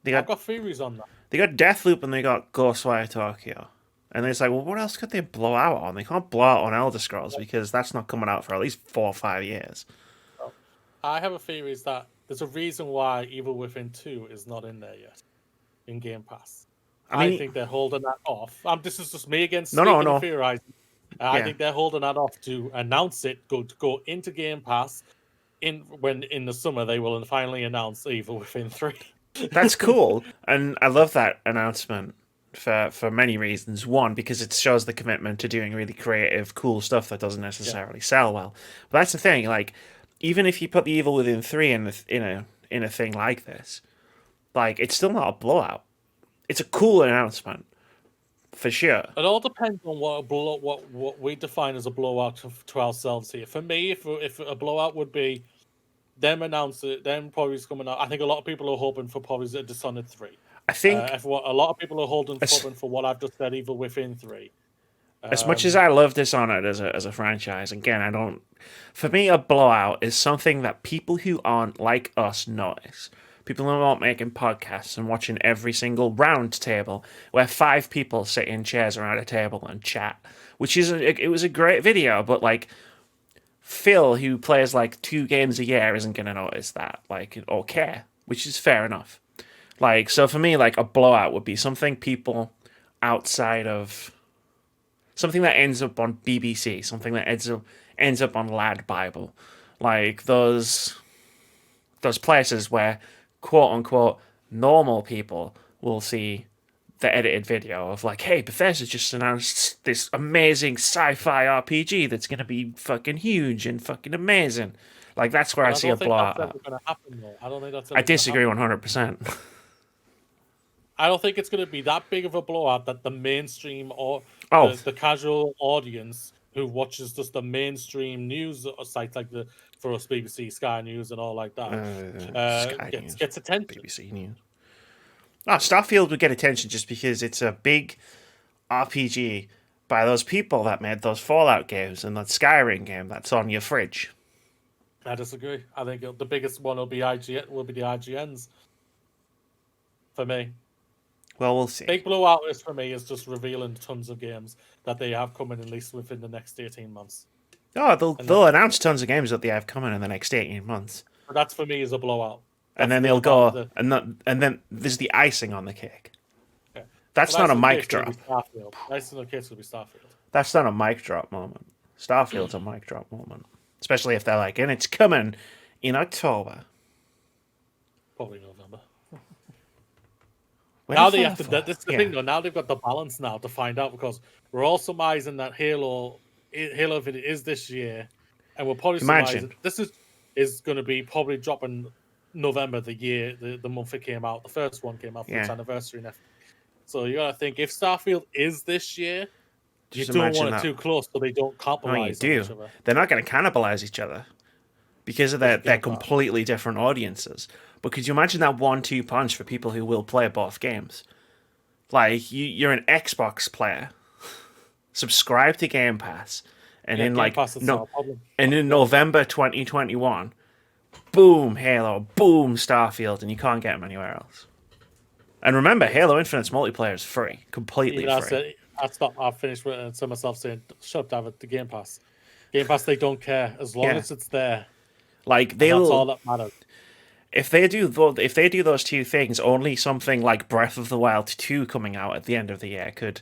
I've got theories on that. They got Deathloop and they got Ghostwire Tokyo. And it's like, well, what else could they blow out on? They can't blow out on Elder Scrolls because that's not coming out for at least 4 or 5 years. I have a theory is that there's a reason why Evil Within 2 is not in there yet in Game Pass. I think they're holding that off. This is just me against theorizing. I think they're holding that off to announce it, go into Game Pass. When in the summer they will finally announce Evil Within 3. That's cool, and I love that announcement for many reasons. One, because it shows the commitment to doing really creative, cool stuff that doesn't necessarily sell well. But that's the thing, like, even if you put the Evil Within 3 in a thing like this, like, it's still not a blowout. It's a cool announcement, for sure. It all depends on what we define as a blowout to ourselves here. For me, if a blowout would be them announce it, then probably it's coming out. I think a lot of people are hoping for probably a Dishonored 3. I think a lot of people are hoping for what I've just said, Evil Within 3. As much as I love Dishonored as a franchise, again, I don't. For me, a blowout is something that people who aren't like us notice. People who aren't making podcasts and watching every single round table where 5 people sit in chairs around a table and chat, which is it was a great video, but like Phil, who plays like 2 games a year, isn't going to notice that, like, or care, which is fair enough. Like, so for me, like, a blowout would be something people outside of something that ends up on BBC, something that ends up on Lad Bible, like those places where quote unquote normal people will see the edited video of like, hey, Bethesda just announced this amazing sci-fi RPG that's gonna be fucking huge and fucking amazing. Like that's where I see a blowout. That's ever going to happen, though. I don't think that's. I disagree 100%. I don't think it's going to be that big of a blowout that the mainstream or Oh, the casual audience who watches just the mainstream news sites like for us BBC, Sky News, and all like that Sky News, gets attention. BBC News. Oh, Starfield would get attention just because it's a big RPG by those people that made those Fallout games and that Skyrim game that's on your fridge. I disagree. I think the biggest one will be the IGNs. For me, well, we'll see. Big blowout is for me is just revealing tons of games that they have coming at least within the next 18 months. Oh, they'll announce tons of games that they have coming in the next 18 months. But that's for me is a blowout. And then they'll go, and then there's the icing on the cake. Okay. That's not a mic drop. Icing on the cake will be Starfield. That's not a mic drop moment. Starfield's a mic drop moment. Especially if they're like, and it's coming in October. Probably November. Now they have to. This is the thing, though. Now they've got the balance now to find out because we're all surmising that Halo Infinite is this year, and we're probably surmising this is going to be probably dropping November the month it came out. The first one came out for its anniversary. So you got to think if Starfield is this year. You don't want it too close so they don't compromise each other. They're not going to cannibalize each other because of their completely different audiences. But could you imagine that 1-2 punch for people who will play both games? Like, you're an Xbox player, subscribe to Game Pass, and in in November 2021, boom, Halo, boom, Starfield, and you can't get them anywhere else. And remember, Halo Infinite's multiplayer is free, completely free. I finished to myself saying, "Shut up, David. The Game Pass, they don't care as long as it's there. Like that's all that matters. If they do those 2 things, only something like Breath of the Wild 2 coming out at the end of the year could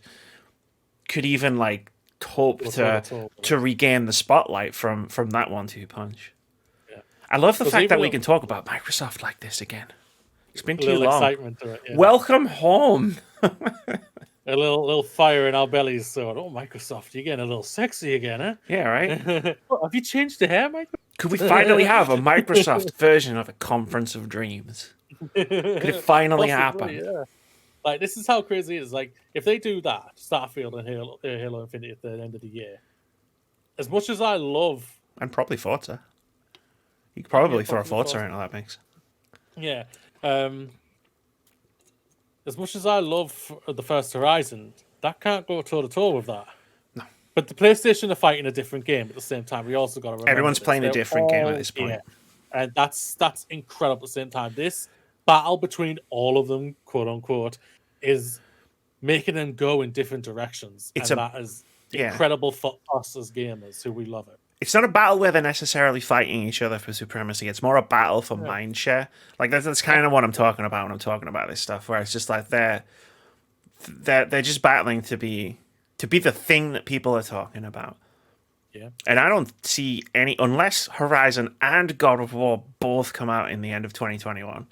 even like hope to regain the spotlight from that 1-2 punch. Yeah. I love the fact that we can talk about Microsoft like this again. It's been too long. Excitement to it, yeah. Welcome home. A little fire in our bellies. So, Microsoft, you're getting a little sexy again, huh? Yeah, right. Well, have you changed the hair, Mike? Could we finally have a Microsoft version of a Conference of Dreams? Could it finally happen? Yeah. Like, this is how crazy it is. Like, if they do that, Starfield and Halo Infinite at the end of the year, as much as I love... And probably Forza. You could probably throw Forza into that mix. Yeah. As much as I love the first Horizon, that can't go toe-to-toe with that. No. But the PlayStation are fighting a different game at the same time. We also got to remember everyone's playing a different game at this point. Yeah. And that's incredible at the same time. This battle between all of them, quote-unquote, is making them go in different directions. That is incredible for us as gamers who we love it. It's not a battle where they're necessarily fighting each other for supremacy. It's more a battle for mindshare. Like that's kind of what I'm talking about when I'm talking about this stuff. Where it's just like they're just battling to be the thing that people are talking about. Yeah. And I don't see any unless Horizon and God of War both come out in the end of 2021.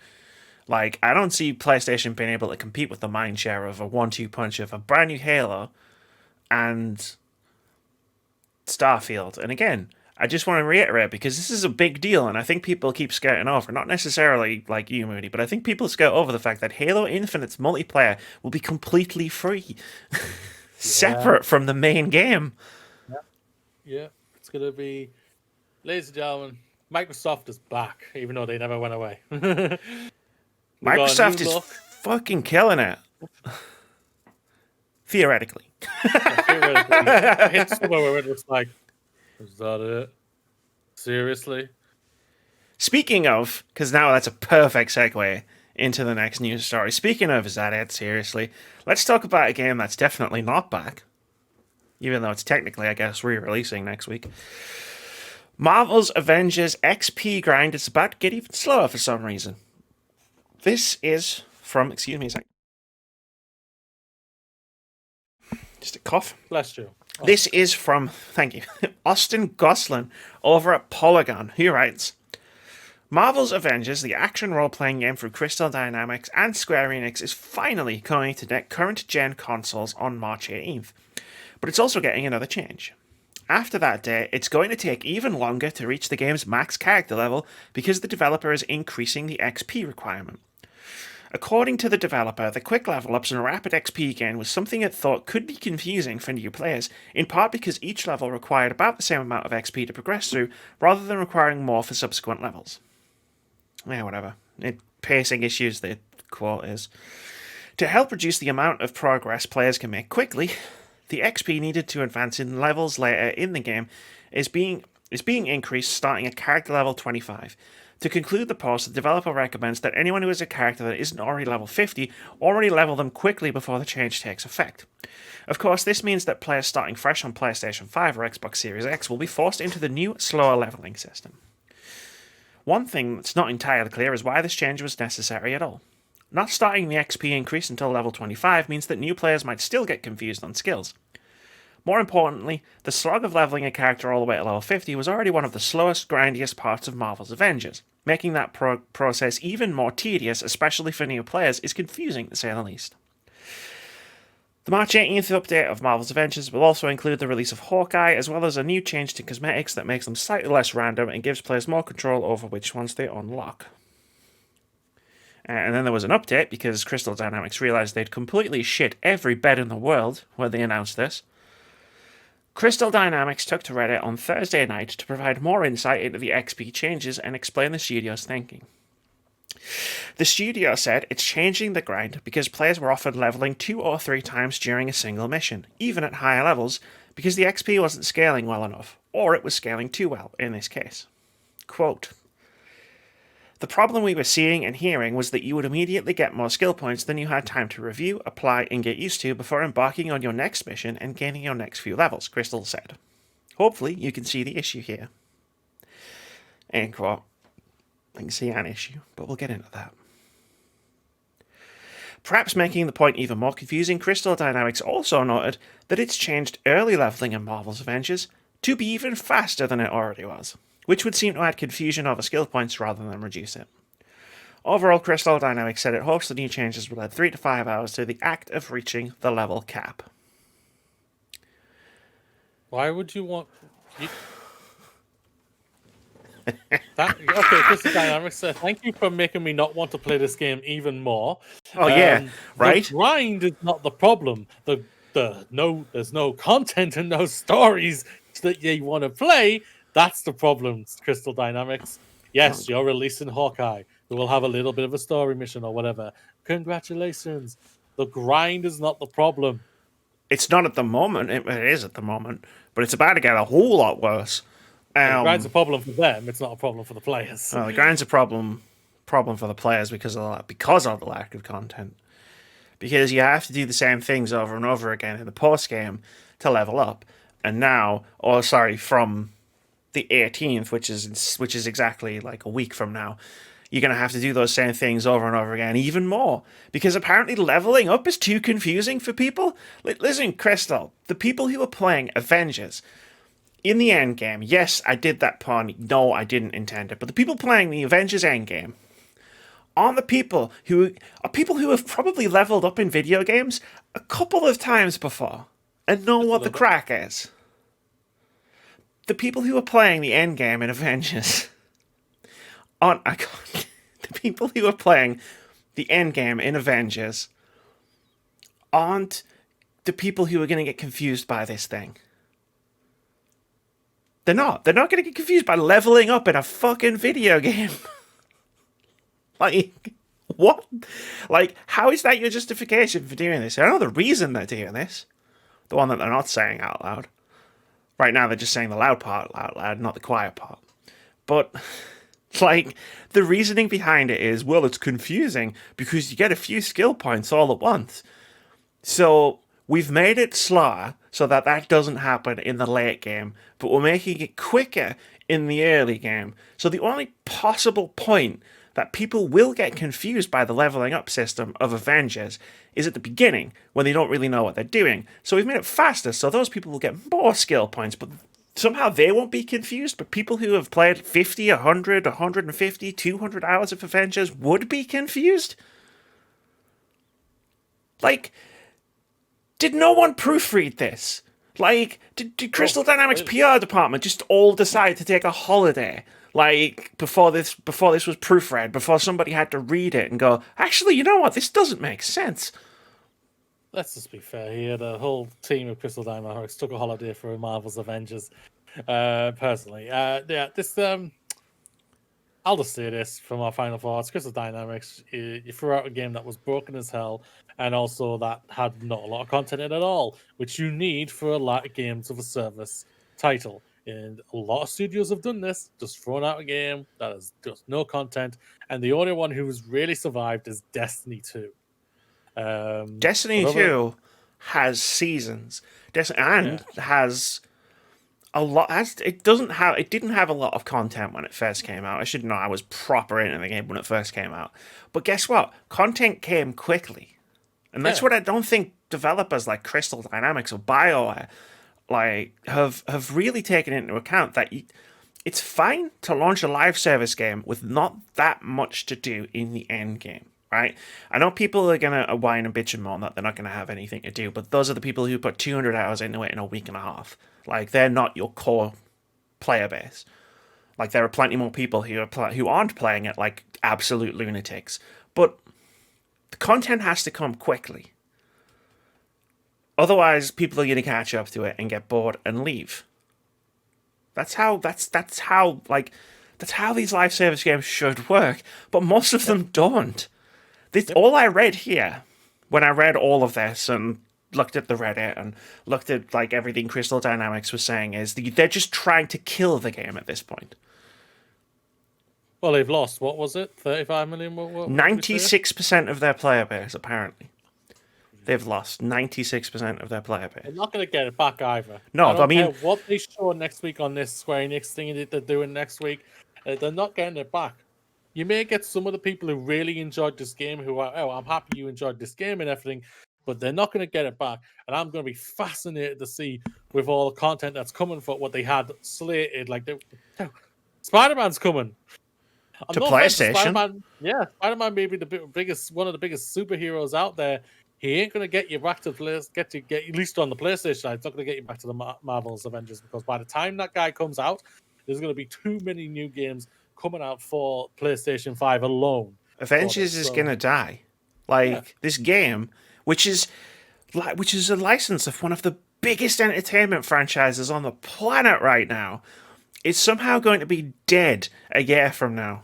Like I don't see PlayStation being able to compete with the mindshare of a 1-2 punch of a brand new Halo and Starfield. And again, I just want to reiterate because this is a big deal and I think people keep skirting over, not necessarily like you, Moody, but I think people skirt over the fact that Halo Infinite's multiplayer will be completely free, separate from the main game. Yeah, it's going to be, ladies and gentlemen, Microsoft is back, even though they never went away. Microsoft is fucking killing it. Theoretically. I hit somewhere where it was like, is that it? Seriously? Speaking of, because now that's a perfect segue into the next news story. Speaking of, is that it? Seriously? Let's talk about a game that's definitely not back. Even though it's technically, I guess, re-releasing next week. Marvel's Avengers XP grind is about to get even slower for some reason. This is from, excuse me a sec. Just a cough. Bless you. Oh. This is from, thank you, Austin Goslin over at Polygon, who writes, Marvel's Avengers, the action role-playing game from Crystal Dynamics and Square Enix, is finally coming to current-gen consoles on March 18th. But it's also getting another change. After that day, it's going to take even longer to reach the game's max character level because the developer is increasing the XP requirement. According to the developer, the quick level ups and rapid XP gain was something it thought could be confusing for new players, in part because each level required about the same amount of XP to progress through, rather than requiring more for subsequent levels. Yeah, whatever. Pacing issues, the quote is. To help reduce the amount of progress players can make quickly, the XP needed to advance in levels later in the game is being increased starting at character level 25. To conclude the post, the developer recommends that anyone who has a character that isn't already level 50 already level them quickly before the change takes effect. Of course, this means that players starting fresh on PlayStation 5 or Xbox Series X will be forced into the new, slower leveling system. One thing that's not entirely clear is why this change was necessary at all. Not starting the XP increase until level 25 means that new players might still get confused on skills. More importantly, the slog of leveling a character all the way to level 50 was already one of the slowest, grindiest parts of Marvel's Avengers. Making that process even more tedious, especially for new players, is confusing to say the least. The March 18th update of Marvel's Avengers will also include the release of Hawkeye, as well as a new change to cosmetics that makes them slightly less random and gives players more control over which ones they unlock. And then there was an update, because Crystal Dynamics realised they'd completely shit every bed in the world when they announced this. Crystal Dynamics took to Reddit on Thursday night to provide more insight into the XP changes and explain the studio's thinking. The studio said it's changing the grind because players were often leveling 2 or 3 times during a single mission, even at higher levels, because the XP wasn't scaling well enough, or it was scaling too well in this case. Quote, the problem we were seeing and hearing was that you would immediately get more skill points than you had time to review, apply, and get used to before embarking on your next mission and gaining your next few levels, Crystal said. Hopefully, you can see the issue here. End quote. I can see an issue, but we'll get into that. Perhaps making the point even more confusing, Crystal Dynamics also noted that it's changed early leveling in Marvel's Avengers to be even faster than it already was, which would seem to add confusion over skill points rather than reduce it. Overall, Crystal Dynamics said it hopes the new changes will add 3 to 5 hours to the act of reaching the level cap. Why would you want... Okay, Crystal Dynamics, thank you for making me not want to play this game even more. Oh, yeah, right? The grind is not the problem. There's no content and no stories that you want to play. That's the problem, Crystal Dynamics. Yes, you're releasing Hawkeye. We will have a little bit of a story mission or whatever. Congratulations. The grind is not the problem. It's not at the moment. It is at the moment. But it's about to get a whole lot worse. The grind's a problem for them. It's not a problem for the players. Well, the grind's a problem for the players because of the lack of content. Because you have to do the same things over and over again in the post-game to level up. And now, from the 18th, which is exactly like a week from now, you're going to have to do those same things over and over again, even more. Because apparently leveling up is too confusing for people. Listen, Crystal, the people who are playing Avengers, in the end game, yes, I did that pun. No, I didn't intend it. But the people playing the Avengers Endgame aren't the people who have probably leveled up in video games a couple of times before and know what the crack is. The people who are playing the Endgame in Avengers aren't... The people who are playing the Endgame in Avengers aren't the people who are going to get confused by this thing. They're not. They're not going to get confused by leveling up in a fucking video game. Like, what? Like, how is that your justification for doing this? I know the reason they're doing this. The one that they're not saying out loud. Right now, they're just saying the loud part out loud, not the quiet part. But, like, the reasoning behind it is, well, it's confusing because you get a few skill points all at once. So, we've made it slower so that doesn't happen in the late game, but we're making it quicker in the early game. So the only possible point that people will get confused by the leveling up system of Avengers is at the beginning, when they don't really know what they're doing. So we've made it faster, so those people will get more skill points, but somehow they won't be confused. But people who have played 50, 100, 150, 200 hours of Avengers would be confused. Like, did no one proofread this? Like, did Crystal Dynamics PR department just all decide to take a holiday? Like, before this was proofread, before somebody had to read it and go, actually, you know what, this doesn't make sense. Let's just be fair here. The whole team of Crystal Dynamics took a holiday for Marvel's Avengers. Personally, yeah, this I'll just say this from our final thoughts. Crystal Dynamics, you threw out a game that was broken as hell, and also that had not a lot of content in it at all, which you need for a lot of games of a service title. And a lot of studios have done this, just thrown out a game that has just no content. And the only one who has really survived is Destiny 2. Destiny 2 has seasons. Has a lot. It didn't have a lot of content when it first came out. I should know I was proper into the game when it first came out. But guess what? Content came quickly. And that's what I don't think developers like Crystal Dynamics or BioWare have really taken into account, that it's fine to launch a live service game with not that much to do in the end game, right? I know people are going to whine and bitch and moan that they're not going to have anything to do, but those are the people who put 200 hours into it in a week and a half. Like, they're not your core player base. Like, there are plenty more people who aren't playing it like absolute lunatics. But the content has to come quickly. Otherwise, people are going to catch up to it and get bored and leave. That's how these live service games should work. But most of them don't. All I read here, when I read all of this and looked at the Reddit and looked at like everything Crystal Dynamics was saying, is they're just trying to kill the game at this point. Well, they've lost, what was it? 35 million? 96% of their player base, apparently. They've lost 96% of their player base. They're not going to get it back either. No, I mean, care what they show next week on this Square Enix thing that they're doing next week, they're not getting it back. You may get some of the people who really enjoyed this game who are, oh, I'm happy you enjoyed this game and everything, but they're not going to get it back. And I'm going to be fascinated to see, with all the content that's coming for what they had slated, like Spider-Man's coming. To PlayStation. Spider-Man may be one of the biggest superheroes out there. He ain't going to get you back to get at least on the PlayStation side. It's not going to get you back to the Marvel's Avengers, because by the time that guy comes out, there's going to be too many new games coming out for PlayStation 5 alone. Avengers is going to die. This game, which is a license of one of the biggest entertainment franchises on the planet right now, is somehow going to be dead a year from now.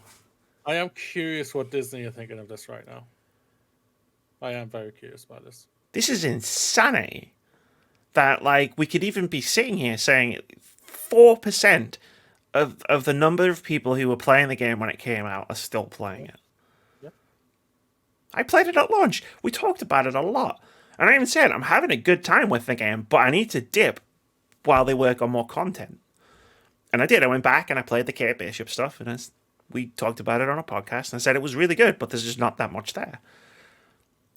I am curious what Disney are thinking of this right now. I am very curious about this. This is insanity. That, we could even be sitting here saying 4% of the number of people who were playing the game when it came out are still playing it. Yep. I played it at launch. We talked about it a lot. And I even said, I'm having a good time with the game, but I need to dip while they work on more content. And I did. I went back and I played the Kate Bishop stuff, and we talked about it on a podcast, and I said it was really good, but there's just not that much there.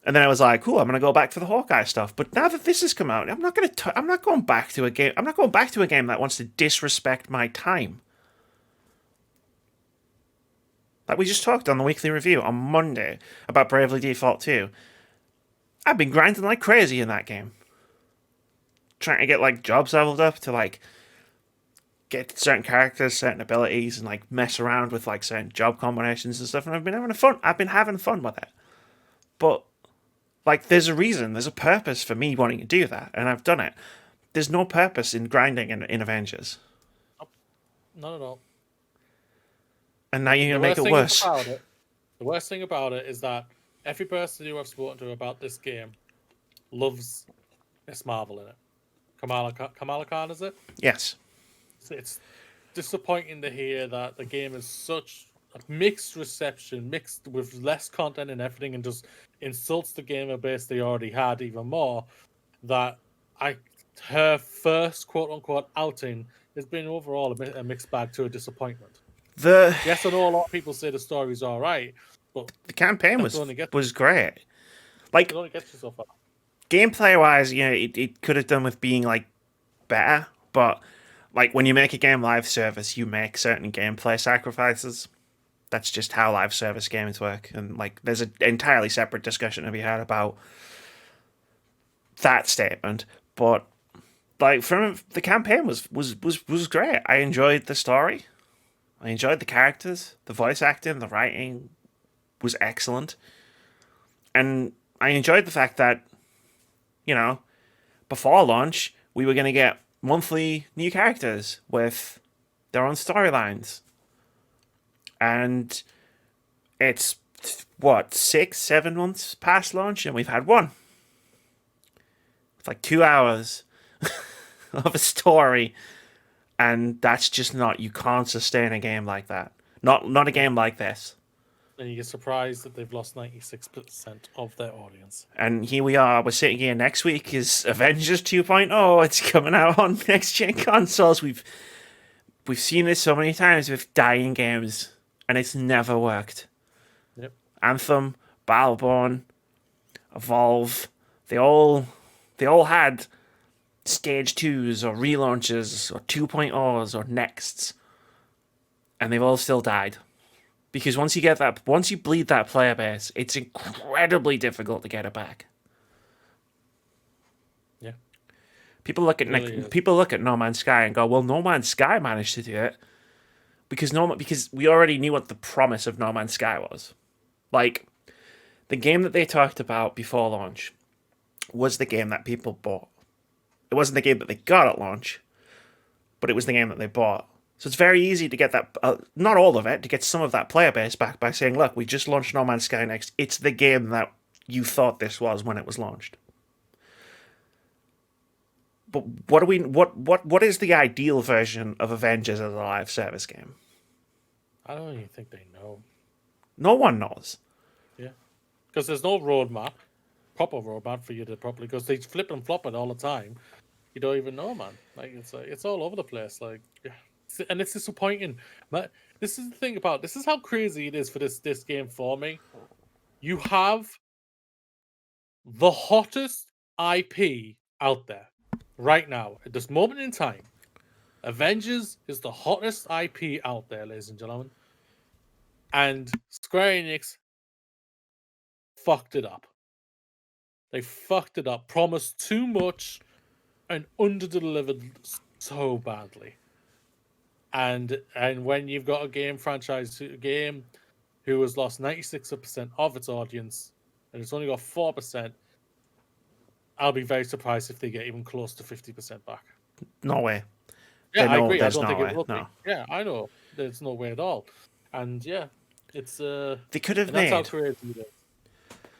And then I was like, cool, I'm going to go back to the Hawkeye stuff. But now that this has come out, I'm not going back to a game. I'm not going back to a game that wants to disrespect my time. Like we just talked on the weekly review on Monday about Bravely Default 2. I've been grinding like crazy in that game. Trying to get jobs leveled up to get certain characters, certain abilities, and mess around with certain job combinations and stuff. And I've been having fun. I've been having fun with it. But there's a reason, there's a purpose for me wanting to do that, and I've done it. There's no purpose in grinding in Avengers. Not at all. And now you're going to make it worse. The worst thing about it is that every person who I've spoken to about this game loves Miss Marvel in it. Kamala Khan, is it? Yes. It's disappointing to hear that the game is such a mixed reception, mixed with less content and everything, and just insults the gamer base they already had even more, that I her first quote unquote outing has been overall a mixed bag to a disappointment. Yes, I know a lot of people say the story's all right, but The campaign was great. Like, it only gets you so far. Gameplay wise, it could have done with being like better, but like when you make a game live service, you make certain gameplay sacrifices. That's just how live service games work, and like there's an entirely separate discussion to be had about that statement. But like from the campaign was great. I enjoyed the story. I enjoyed the characters, the voice acting, the writing was excellent, and I enjoyed the fact that before launch we were going to get monthly new characters with their own storylines, and it's what 6-7 months past launch, and we've had one. It's like 2 hours of a story, and that's just not. You can't sustain a game like that. Not a game like this. And you get surprised that they've lost 96% of their audience. And here we are. We're sitting here next week. Is Avengers 2.0? It's coming out on next gen consoles. We've seen this so many times with dying games, and it's never worked. Yep. Anthem, Battleborn, Evolve, they all had stage 2s or relaunches or 2.0s or nexts, and they've all still died. Because once you bleed that player base, it's incredibly difficult to get it back. Yeah. People look at No Man's Sky and go, "Well, No Man's Sky managed to do it because we already knew what the promise of No Man's Sky was." Like, the game that they talked about before launch was the game that people bought. It wasn't the game that they got at launch, but it was the game that they bought. So it's very easy to get that, not all of it, to get some of that player base back by saying, "Look, we just launched No Man's Sky next. It's the game that you thought this was when it was launched." But what is the ideal version of Avengers as a live service game? I don't even think they know. No one knows. Yeah, because there's no proper roadmap for you to properly. Because they flip and flop it all the time. You don't even know, man. Like it's all over the place. Like, yeah. And it's disappointing. But this is the thing about this is how crazy it is for this game for me. You have the hottest IP out there right now at this moment in time. Avengers is the hottest IP out there, ladies and gentlemen. And Square Enix fucked it up. They fucked it up. Promised too much and under-delivered so badly. And when you've got a game who has lost 96% of its audience and it's only got 4%, I'll be very surprised if they get even close to 50% back. No way. Yeah, I agree. I don't think it will be. Yeah, I know. There's no way at all. And yeah, it's they could have made. That's how crazy it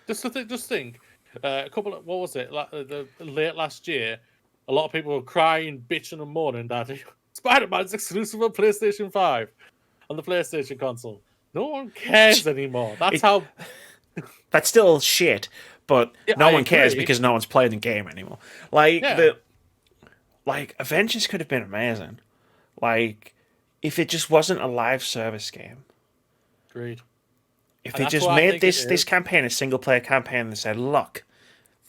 is. Just think. A couple of, what was it? Late last year, a lot of people were crying, bitching, and moaning that Spider-Man's exclusive on PlayStation 5 on the PlayStation console. No one cares anymore. That's still shit, but yeah, no one cares because no one's playing the game anymore. Like Avengers could have been amazing. Like, if it just wasn't a live service game. Agreed. If they just made this campaign a single player campaign and said, "Look,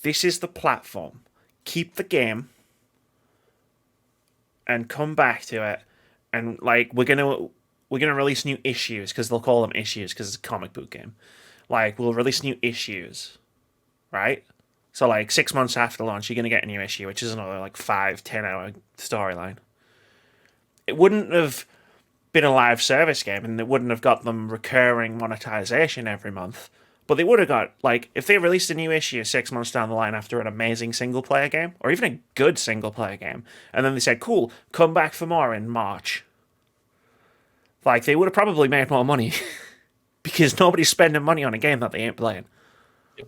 this is the platform. Keep the game and come back to it, and like we're gonna release new issues," because they'll call them issues because it's a comic book game. Like, we'll release new issues, right? So like 6 months after launch, you're gonna get a new issue, which is another like 5-10 hour storyline. It wouldn't have been a live service game, and it wouldn't have got them recurring monetization every month. But they would have got, like, if they released a new issue 6 months down the line after an amazing single-player game, or even a good single-player game, and then they said, "Cool, come back for more in March." Like, they would have probably made more money, because nobody's spending money on a game that they ain't playing. Yep.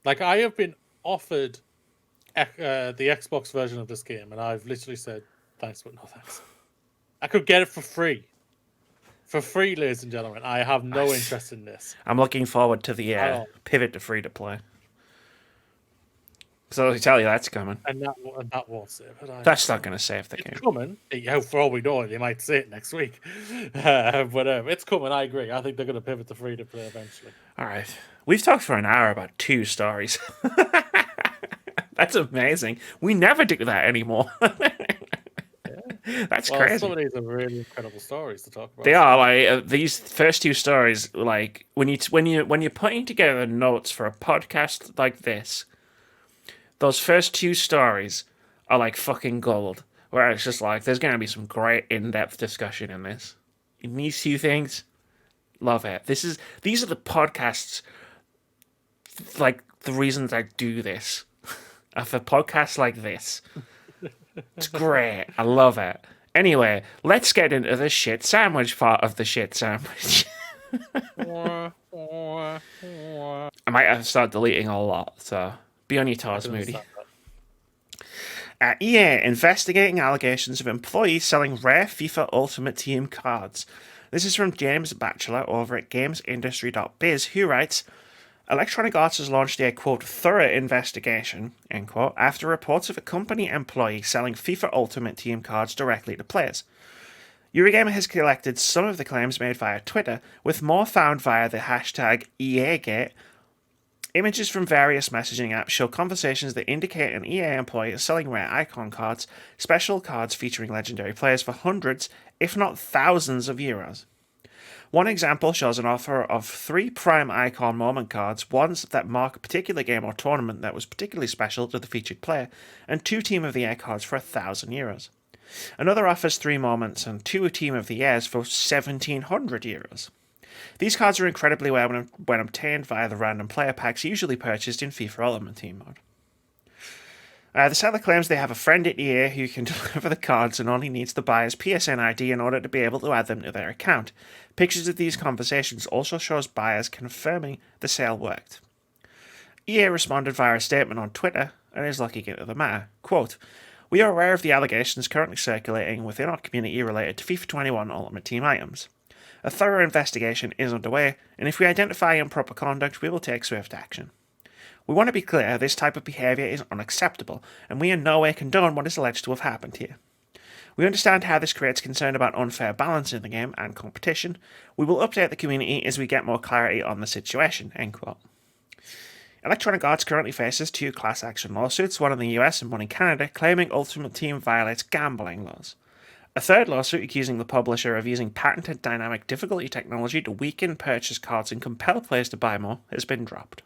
Like, I have been offered the Xbox version of this game, and I've literally said, "Thanks, but no thanks." I could get it for free. For free, ladies and gentlemen. I have no interest in this. I'm looking forward to the pivot to free-to-play. So I tell you that's coming. And that won't save it. That's not going to save the game. It's coming. For all we know, they might say it next week. But it's coming. I agree. I think they're going to pivot to free to play eventually. All right. We've talked for an hour about 2 stories. That's amazing. We never do that anymore. That's crazy. Some of these are really incredible stories to talk about. They are like these first 2 stories. Like when you're putting together notes for a podcast like this, those first 2 stories are like fucking gold. Where it's just like there's going to be some great in-depth discussion in this. In these 2 things, love it. These are the podcasts. Like the reasons I do this, are for podcasts like this. It's great. I love it. Anyway, let's get into the shit sandwich part of the shit sandwich. I might have to start deleting a lot, so be on your toes, Moody. EA investigating allegations of employees selling rare FIFA Ultimate Team cards. This is from James Batchelor over at gamesindustry.biz, who writes, Electronic Arts has launched a, quote, thorough investigation, end quote, after reports of a company employee selling FIFA Ultimate Team cards directly to players. Eurogamer has collected some of the claims made via Twitter, with more found via the hashtag EAGate. Images from various messaging apps show conversations that indicate an EA employee is selling rare icon cards, special cards featuring legendary players for hundreds, if not thousands of euros. One example shows an offer of 3 Prime Icon Moment cards, ones that mark a particular game or tournament that was particularly special to the featured player, and 2 Team of the Year cards for €1,000. Another offers 3 Moments and 2 Team of the Years for €1,700. These cards are incredibly rare when obtained via the random player packs usually purchased in FIFA Ultimate Team mode. The seller claims they have a friend at EA who can deliver the cards and only needs the buyer's PSN ID in order to be able to add them to their account. Pictures of these conversations also shows buyers confirming the sale worked. EA responded via a statement on Twitter and is looking into the matter. Quote, "We are aware of the allegations currently circulating within our community related to FIFA 21 Ultimate Team items. A thorough investigation is underway, and if we identify improper conduct, we will take swift action. We want to be clear, this type of behaviour is unacceptable, and we in no way condone what is alleged to have happened here. We understand how this creates concern about unfair balance in the game and competition. We will update the community as we get more clarity on the situation." End quote. Electronic Arts currently faces 2 class action lawsuits, one in the US and one in Canada, claiming Ultimate Team violates gambling laws. A third lawsuit accusing the publisher of using patented dynamic difficulty technology to weaken purchase cards and compel players to buy more has been dropped.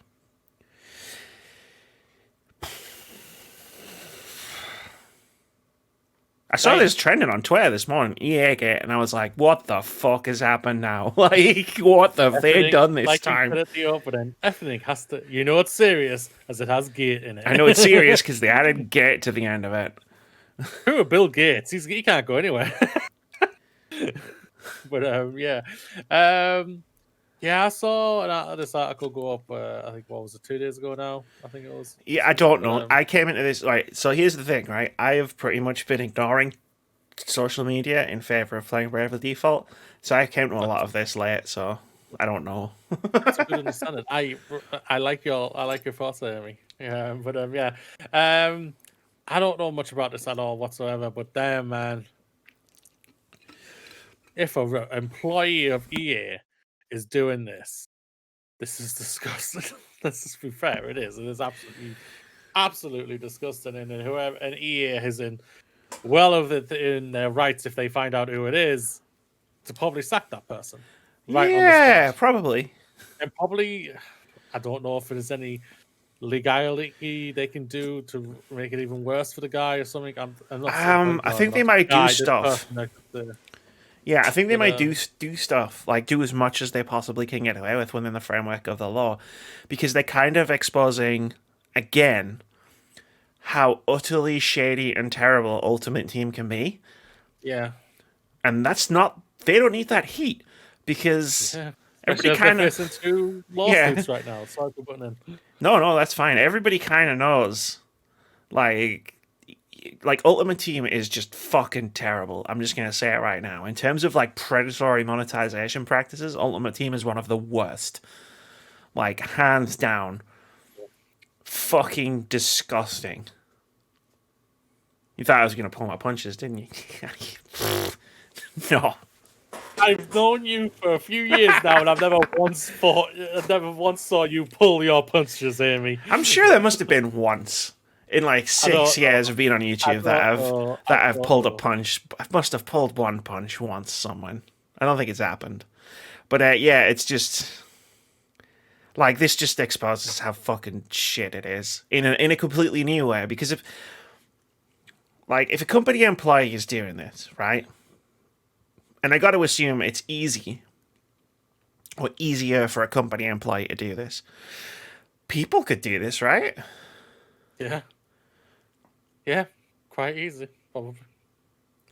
I saw this trending on Twitter this morning, EAGate, and I was like, what the fuck has happened now? Like, what have they done this time? At the opening, everything has to, it's serious as it has gate in it. I know it's serious because they added gate to the end of it. Who are Bill Gates? He can't go anywhere. But, yeah. Yeah, I saw this article go up, I think, 2 days ago now? I think it was. Yeah, I don't know. I came into this, right, so here's the thing, right? I have pretty much been ignoring social media in favour of playing Bravely Default, so I came to a lot of this late, so I don't know. That's a good understanding. I like your thoughts there, Amy. Yeah, but, yeah. I don't know much about this at all whatsoever, but damn, man. If an employee of EA is doing this is disgusting. Let's just be fair, it is. It is absolutely disgusting. And whoever an EA is in in their rights if they find out who it is to probably sack that person. Right? Yeah, probably. And probably, I don't know if there's any legality they can do to make it even worse for the guy or something. I think they might do stuff. Yeah, I think they might do stuff, like do as much as they possibly can get away with within the framework of the law, because they're kind of exposing, again, how utterly shady and terrible Ultimate Team can be. Yeah. And that's not, they don't need that heat, because everybody kind of... facing 2 lawsuits right now. Sorry for putting in. No, that's fine. Everybody kind of knows, like Ultimate Team is just fucking terrible. I'm just going to say it right now. In terms of like predatory monetization practices, Ultimate Team is one of the worst. Like, hands down. fucking disgusting. You thought I was going to pull my punches, didn't you? No. I've known you for a few years now, and I've never once saw you pull your punches, Amy. I'm sure there must have been once in like 6 years of being on YouTube that I've pulled a punch. I must have pulled one punch once somewhere. I don't think it's happened. But yeah, it's just like this just exposes how fucking shit it is in a completely new way. Because if a company employee is doing this, right? And I got to assume it's easy or easier for a company employee to do this. People could do this, right? Yeah. Yeah, quite easy, probably.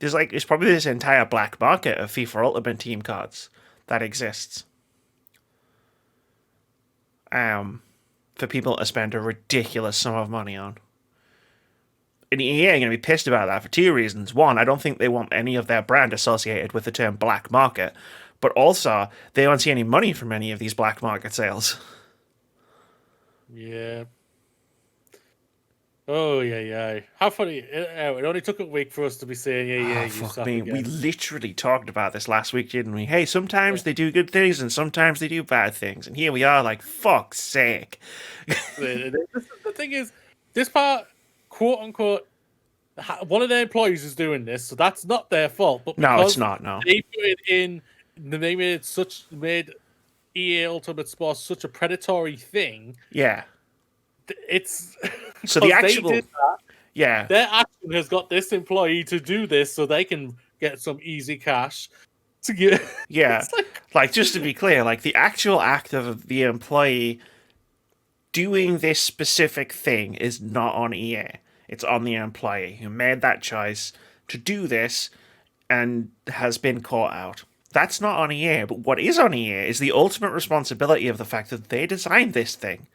There's probably this entire black market of FIFA Ultimate Team cards that exists. For people to spend a ridiculous sum of money on. And EA are going to be pissed about that for two reasons. One, I don't think they want any of their brand associated with the term black market. But also, they don't see any money from any of these black market sales. Yeah. Oh, yeah. How funny. It only took a week for us to be saying, yeah, fuck me. We literally talked about this last week, didn't we? Hey, sometimes they do good things and sometimes they do bad things. And here we are like, fuck's sake. The thing is, this part, quote unquote, one of their employees is doing this, so that's not their fault. But no, it's not, no. They put it in, they made EA Ultimate Sports such a predatory thing. Yeah. It's so the actual their action has got this employee to do this so they can get some easy cash to get like just to be clear, like the actual act of the employee doing this specific thing is not on EA. It's on the employee who made that choice to do this and has been caught out. That's not on EA, but what is on EA is the ultimate responsibility of the fact that they designed this thing.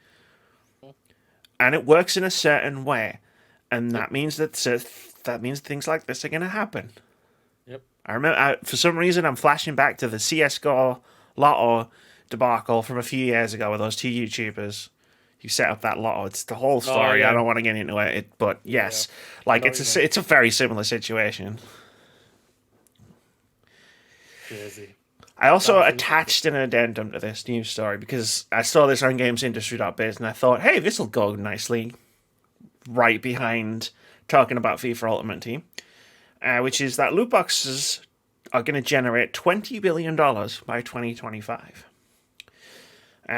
And it works in a certain way, and that means things like this are going to happen. Yep. I remember for some reason I'm flashing back to the CS:GO Lotto debacle from a few years ago with those two YouTubers who set up that Lotto. It's the whole story. I don't want to get into it, but yes, it's a very similar situation. Crazy. I also attached an addendum to this news story because I saw this on gamesindustry.biz and I thought, hey, this will go nicely right behind talking about FIFA Ultimate Team, which is that loot boxes are going to generate $20 billion by 2025,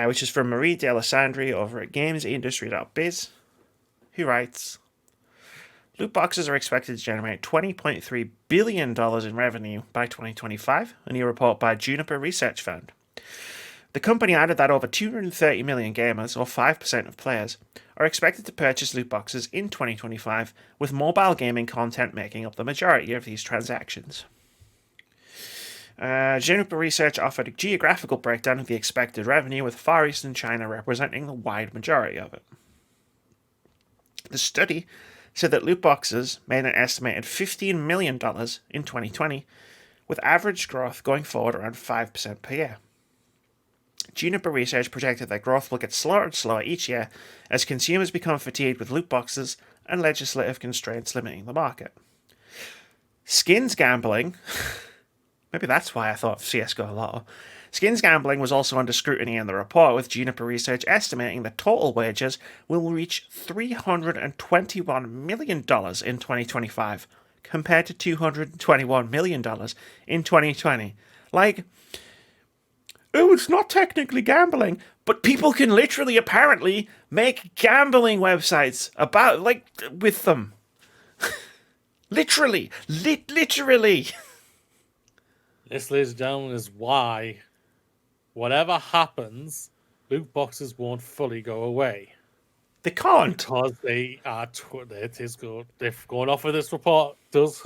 which is from Marie Delisandri over at gamesindustry.biz, who writes, loot boxes are expected to generate $20.3 billion in revenue by 2025, a new report by Juniper Research Fund. The company added that over 230 million gamers, or 5% of players, are expected to purchase loot boxes in 2025, with mobile gaming content making up the majority of these transactions. Juniper Research offered a geographical breakdown of the expected revenue, with Far East and China representing the wide majority of it. The study said that loot boxes made an estimated $15 million in 2020, with average growth going forward around 5% per year. Juniper Research projected that growth will get slower and slower each year as consumers become fatigued with loot boxes and legislative constraints limiting the market. Skins gambling, maybe that's why I thought CS:GO Lotto. Skins gambling was also under scrutiny in the report, with Juniper Research estimating that total wagers will reach $321 million in 2025, compared to $221 million in 2020. Like, oh, it's not technically gambling, but people can literally, apparently, make gambling websites about, with them. Literally. Literally. This, ladies and gentlemen, is why whatever happens, loot boxes won't fully go away. They can't. Because they are, if going off of this report does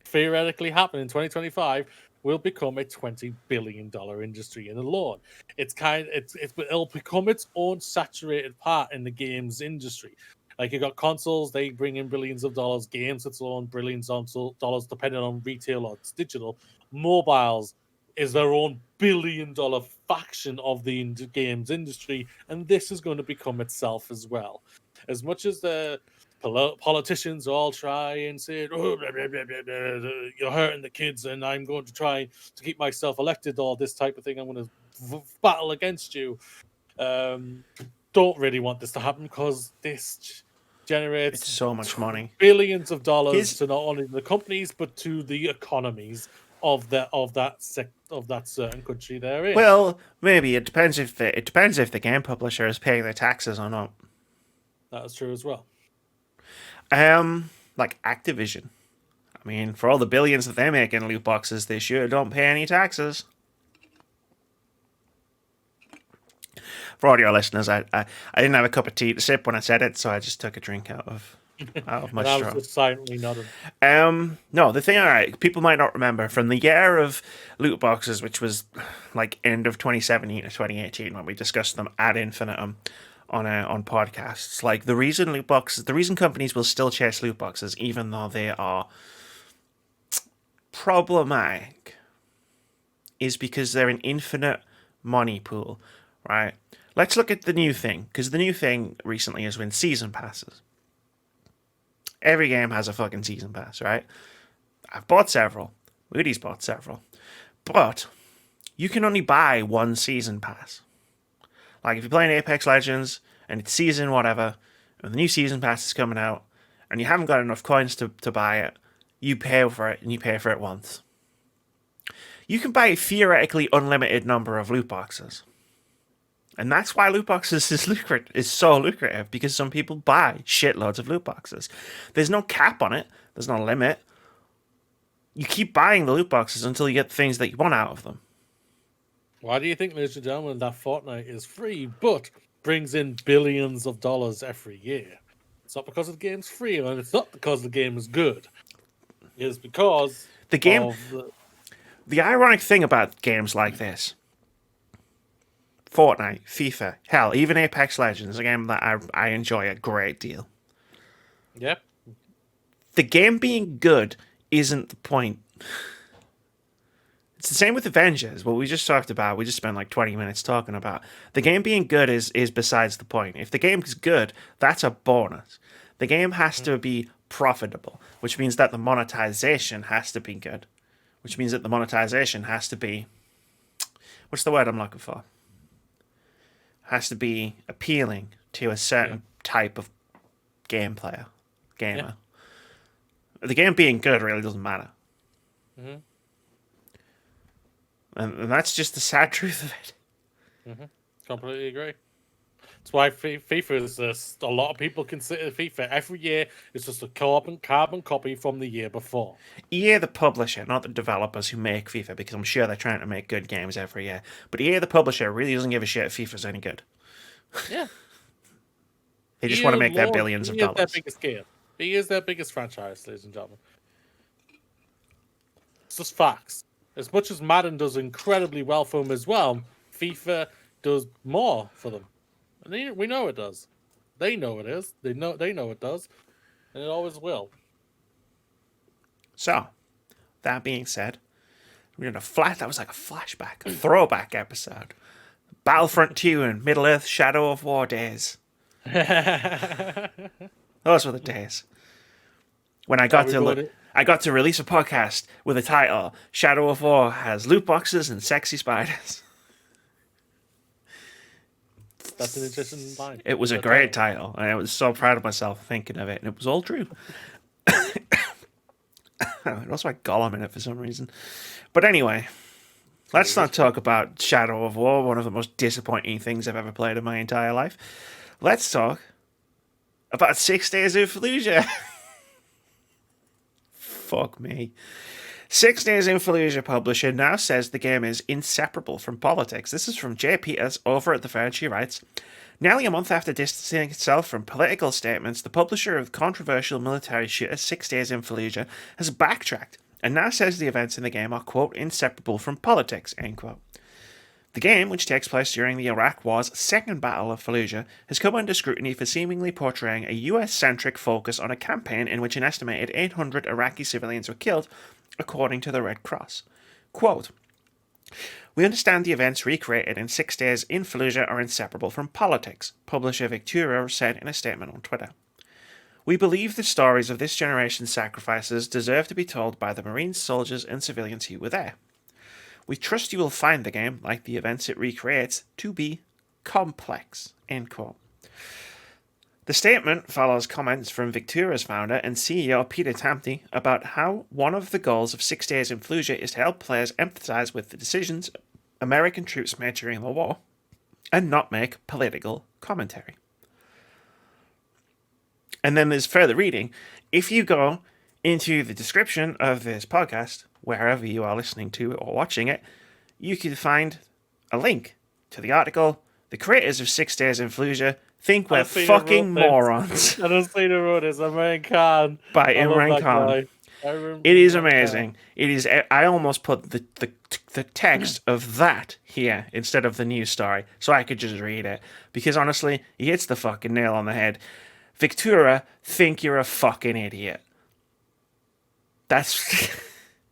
theoretically happen in 2025, will become a $20 billion industry in alone. It'll become its own saturated part in the games industry. Like, you got consoles, they bring in billions of dollars. Games, its own billions of dollars, depending on retail or it's digital. Mobiles is their own billion-dollar faction of the games industry, and this is going to become itself as well. as much as the politicians all try and say, oh, blah, blah, blah, blah, blah, you're hurting the kids, and I'm going to try to keep myself elected, all this type of thing. I'm going to battle against you. Don't really want this to happen because this generates It's so much money. billions of dollars to not only the companies but to the economies of that certain country they're in. Well, maybe it depends if the game publisher is paying their taxes or not. That is true as well. Like Activision. I mean, for all the billions that they make in loot boxes, they sure don't pay any taxes. For all your listeners, I didn't have a cup of tea to sip when I said it, so I just took a drink out of my straw. I was just silently nodding. No, the thing, alright, people might not remember from the year of loot boxes, which was like end of 2017 or 2018 when we discussed them ad infinitum on podcasts. Like the reason companies will still chase loot boxes, even though they are problematic, is because they're an infinite money pool, right? Let's look at the new thing, because the new thing recently has been season passes. Every game has a fucking season pass, right? I've bought several. Moody's bought several. But you can only buy one season pass. Like if you're playing Apex Legends and it's season whatever, and the new season pass is coming out, and you haven't got enough coins to buy it, you pay for it, and you pay for it once. You can buy a theoretically unlimited number of loot boxes. And that's why loot boxes is so lucrative, because some people buy shitloads of loot boxes. There's no cap on it. There's no limit. You keep buying the loot boxes until you get the things that you want out of them. Why do you think, ladies and gentlemen, that Fortnite is free but brings in billions of dollars every year? It's not because the game's free, and it's not because the game is good. It's because the game. The ironic thing about games like this, Fortnite, FIFA, hell, even Apex Legends, a game that I enjoy a great deal. Yep. The game being good isn't the point. It's the same with Avengers, what we just talked about. We just spent like 20 minutes talking about. The game being good is besides the point. If the game is good, that's a bonus. The game has to be profitable, which means that the monetization has to be good. Which means that the monetization has to be... What's the word I'm looking for? Has to be appealing to a certain type of gamer. Yeah. The game being good really doesn't matter. Mm-hmm. And that's just the sad truth of it. Mm-hmm. Completely agree. That's why FIFA is just, a lot of people consider FIFA every year it's just a carbon copy from the year before. EA the publisher, not the developers who make FIFA, because I'm sure they're trying to make good games every year. But EA the publisher really doesn't give a shit if FIFA's any good. Yeah. They just want to make their billions of dollars. Their biggest game. He is their biggest franchise, ladies and gentlemen. It's just facts. As much as Madden does incredibly well for them as well, FIFA does more for them. And we know it does. They know it is. They know it does. And it always will. So, that being said, we're in that was like a flashback, a throwback episode. Battlefront 2 and Middle-earth Shadow of War days. Those were the days. When I got to release a podcast with a title, Shadow of War has loot boxes and sexy spiders. That's an interesting line. It was a great title, and I was so proud of myself thinking of it, and it was all true. It also had Gollum in it for some reason. But anyway, let's not talk about Shadow of War, one of the most disappointing things I've ever played in my entire life. Let's talk about 6 Days in Fallujah. Fuck me. 6 Days in Fallujah publisher now says the game is inseparable from politics. This is from Jay Peters over at The Verge. She writes, nearly a month after distancing itself from political statements, the publisher of controversial military shooter 6 Days in Fallujah has backtracked and now says the events in the game are, quote, inseparable from politics, end quote. The game, which takes place during the Iraq War's second battle of Fallujah, has come under scrutiny for seemingly portraying a US-centric focus on a campaign in which an estimated 800 Iraqi civilians were killed, according to the Red Cross. Quote, We understand the events recreated in 6 Days in Fallujah are inseparable from politics, publisher Victoria said in a statement on Twitter. We believe the stories of this generation's sacrifices deserve to be told by the Marines, soldiers, and civilians who were there. We trust you will find the game, like the events it recreates, to be complex. End quote. The statement follows comments from Victoria's founder and CEO Peter Tamty about how one of the goals of 6 Days in Fallujah is to help players empathise with the decisions American troops made during the war and not make political commentary. And then there's further reading. If you go into the description of this podcast, wherever you are listening to it or watching it, you can find a link to the article. The creators of 6 Days in Fallujah think we're fucking morons. I don't see the road. It's Imran Khan. By Imran Khan. It is amazing. It is. I almost put the text of that here instead of the news story, so I could just read it. Because honestly, he hits the fucking nail on the head. Victoria think you're a fucking idiot. That's.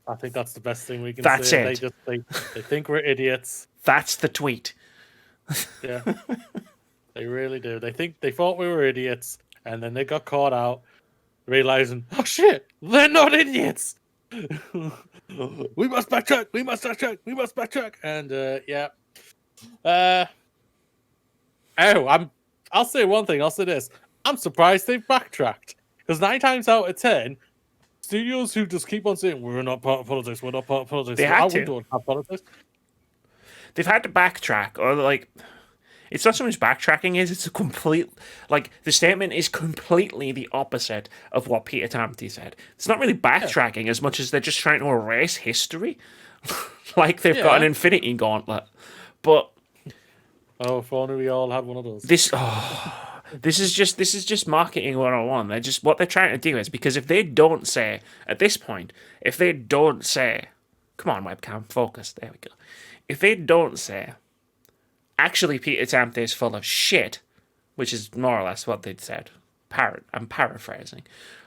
I think that's the best thing we can that's say. It. They think we're idiots. That's the tweet. Yeah. They really do. They thought we were idiots, and then they got caught out, realizing, oh shit, they're not idiots. We must backtrack. We must backtrack. We must backtrack. And yeah. I'll say one thing. I'll say this. I'm surprised they've backtracked, because 9 times out of 10, studios who just keep on saying we're not part of politics, we're not part of politics. They had to. We don't have politics. They've had to backtrack, or like. It's not so much backtracking as it's a complete, like, the statement is completely the opposite of what Peter Tamty said. It's not really backtracking as much as they're just trying to erase history. Like they've got an infinity gauntlet. But... Oh, if only we all had one of those. This is just marketing 101. They're just, what they're trying to do is, because if they don't say, at this point, if they don't say, come on webcam, focus, there we go. If they don't say, actually, Peter Tamty is full of shit, which is more or less what they'd said. I'm paraphrasing.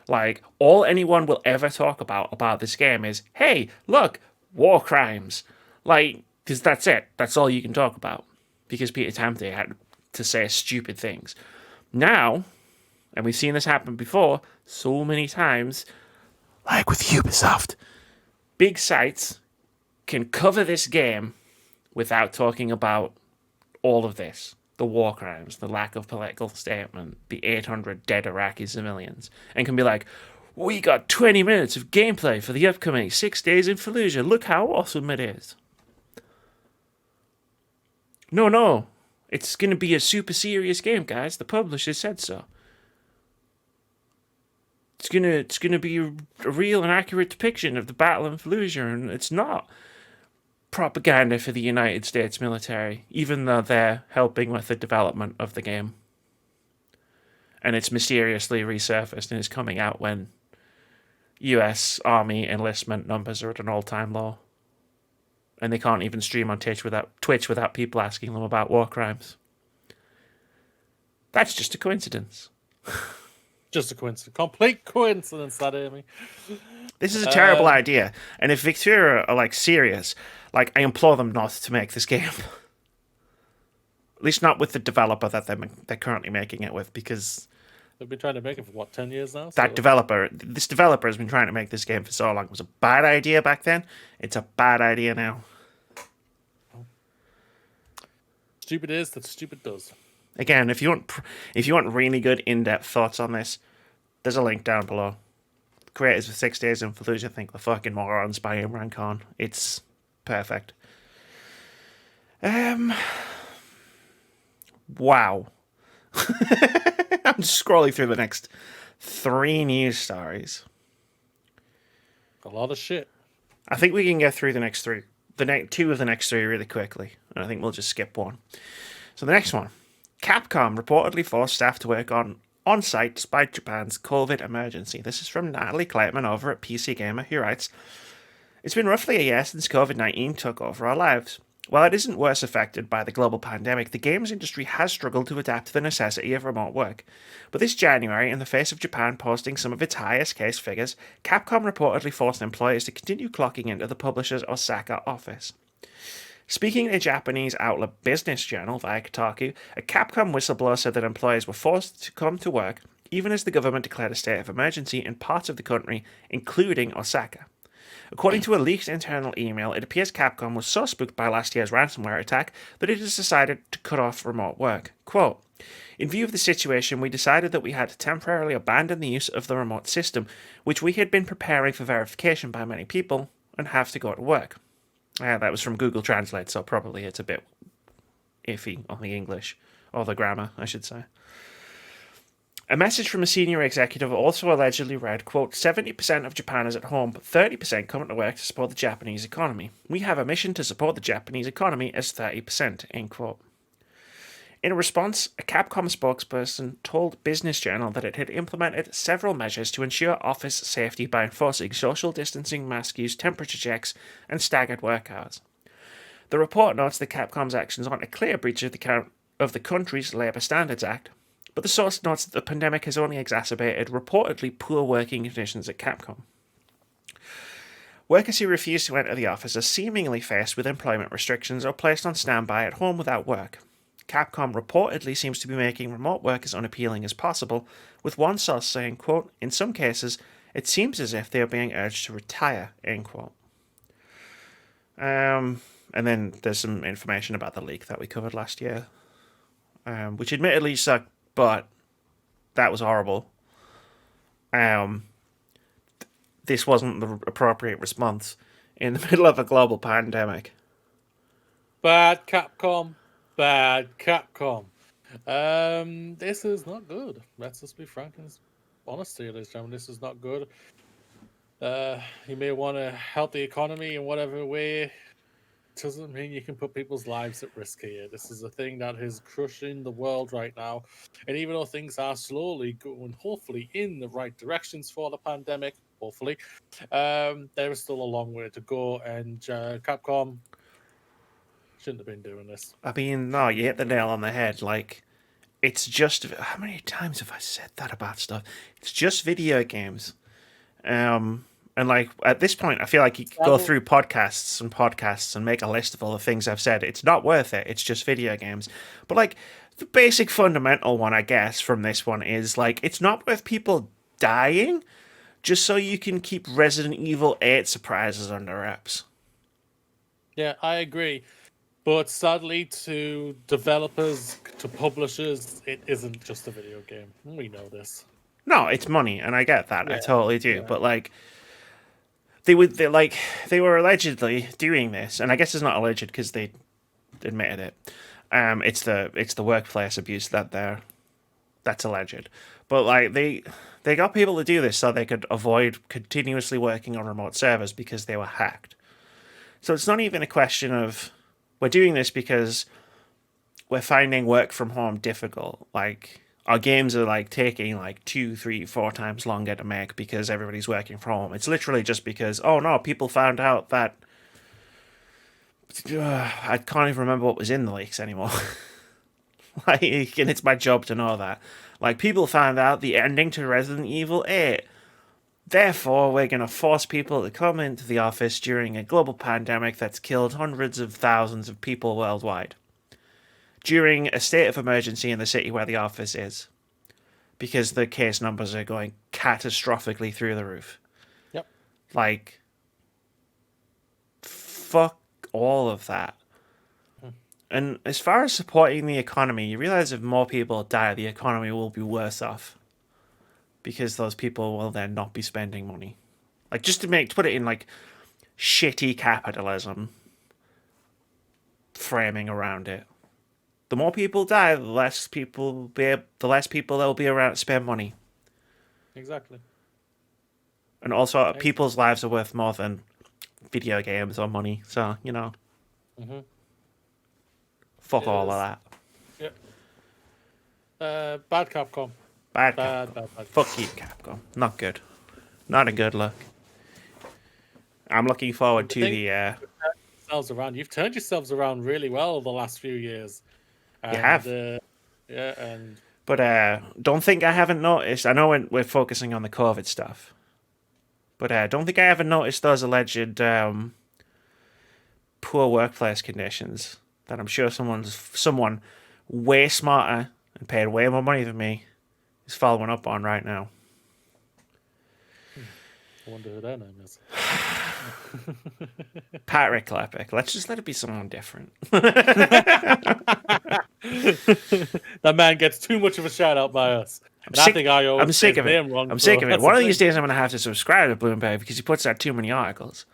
Like, all anyone will ever talk about this game is, hey, look, war crimes. Like, because that's it. That's all you can talk about. Because Peter Tamty had to say stupid things. Now, and we've seen this happen before so many times, like with Ubisoft, big sites can cover this game without talking about all of this, the war crimes, the lack of political statement, the 800 dead Iraqi civilians, and can be like, we got 20 minutes of gameplay for the upcoming 6 Days in Fallujah. Look how awesome it is. No, it's going to be a super serious game, guys. The publisher said so. It's gonna be a real and accurate depiction of the battle in Fallujah, and it's not propaganda for the United States military, even though they're helping with the development of the game. And it's mysteriously resurfaced and is coming out when US Army enlistment numbers are at an all-time low. And they can't even stream on Twitch without people asking them about war crimes. That's just a coincidence. Just a coincidence. Complete coincidence, that, Amy. This is a terrible idea. And if Victoria are, like, serious, like, I implore them not to make this game. At least not with the developer that they're currently making it with, because... They've been trying to make it for, what, 10 years now? This developer has been trying to make this game for so long. It was a bad idea back then. It's a bad idea now. Stupid is that stupid does. Again, if you want really good in-depth thoughts on this, there's a link down below. The creators of 6 Days in Fallujah think the fucking morons by Imran Khan. It's perfect. Wow. I'm just scrolling through the next 3 news stories. A lot of shit. I think we can get through the next 3. Two of the next 3 really quickly. And I think we'll just skip one. So the next one. Capcom reportedly forced staff to work on-site despite Japan's COVID emergency. This is from Natalie Kleitman over at PC Gamer, who writes, it's been roughly a year since COVID-19 took over our lives. While it isn't worse affected by the global pandemic, the games industry has struggled to adapt to the necessity of remote work. But this January, in the face of Japan posting some of its highest case figures, Capcom reportedly forced employees to continue clocking into the publisher's Osaka office. Speaking to Japanese outlet Business Journal via Kotaku, a Capcom whistleblower said that employees were forced to come to work even as the government declared a state of emergency in parts of the country, including Osaka. According to a leaked internal email, it appears Capcom was so spooked by last year's ransomware attack that it has decided to cut off remote work. Quote, in view of the situation, we decided that we had to temporarily abandon the use of the remote system, which we had been preparing for verification by many people, and have to go to work. That was from Google Translate, so probably it's a bit iffy on the English, or the grammar, I should say. A message from a senior executive also allegedly read, quote, 70% of Japan is at home, but 30% come to work to support the Japanese economy. We have a mission to support the Japanese economy as 30%, end quote. In a response, a Capcom spokesperson told Business Journal that it had implemented several measures to ensure office safety by enforcing social distancing, mask use, temperature checks, and staggered work hours. The report notes that Capcom's actions aren't a clear breach of the country's Labour Standards Act, but the source notes that the pandemic has only exacerbated reportedly poor working conditions at Capcom. Workers who refuse to enter the office are seemingly faced with employment restrictions or placed on standby at home without work. Capcom reportedly seems to be making remote work as unappealing as possible, with one source saying, quote, in some cases, it seems as if they are being urged to retire, end quote. And then there's some information about the leak that we covered last year, which admittedly sucked, but that was horrible. This wasn't the appropriate response in the middle of a global pandemic. Bad Capcom. Bad Capcom. This is not good. Let's just be frank and honest here, ladies and gentlemen. This is not good. You may want to help the economy in whatever way. Doesn't mean you can put people's lives at risk here. This is a thing that is crushing the world right now. And even though things are slowly going, hopefully, in the right directions for the pandemic, hopefully, there is still a long way to go. And Capcom shouldn't have been doing this. I mean, no, you hit the nail on the head. Like, it's just... How many times have I said that about stuff? It's just video games. And, like, at this point, I feel like you could go through podcasts and make a list of all the things I've said. It's not worth it. It's just video games. But, like, the basic fundamental one, I guess, from this one is, like, it's not worth people dying just so you can keep Resident Evil 8 surprises under wraps. Yeah, I agree. But sadly, to developers, to publishers, it isn't just a video game. We know this. No, it's money, and I get that. Yeah, I totally do. yeah. But, like... They were allegedly doing this, and I guess it's not alleged because they admitted it. It's the workplace abuse that's alleged. But like they got people to do this so they could avoid continuously working on remote servers because they were hacked. So it's not even a question of we're doing this because we're finding work from home difficult. Like our games are like taking like 2, 3, 4 times longer to make because everybody's working from home. It's literally just because, oh no, people found out that... I can't even remember what was in the leaks anymore. Like, and it's my job to know that. Like, people found out the ending to Resident Evil 8. Therefore, we're going to force people to come into the office during a global pandemic that's killed hundreds of thousands of people worldwide. During a state of emergency in the city where the office is, because the case numbers are going catastrophically through the roof. Yep. Like, fuck all of that. And as far as supporting the economy, you realize if more people die, the economy will be worse off. Because those people will then not be spending money. Like, just to put it in, like, shitty capitalism framing around it. The more people die, the less people there will be around to spend money. Exactly. And also, people's lives are worth more than video games or money. So, you know. Mm-hmm. Fuck all of that. Yep. Bad Capcom. Bad Capcom. Fuck you, Capcom. Not good. Not a good look. I'm looking forward to the... You've turned yourselves around really well the last few years. You have. But don't think I haven't noticed. I know we're focusing on the COVID stuff. But don't think I haven't noticed those alleged poor workplace conditions that I'm sure someone way smarter and paid way more money than me is following up on right now. I wonder who their name is. Patrick Klepek. Let's just let it be someone different. That man gets too much of a shout out by us. I'm sick of it. Wrong, I'm sick of it. One of these thing. days I'm going to have to subscribe to Bloomberg because he puts out too many articles.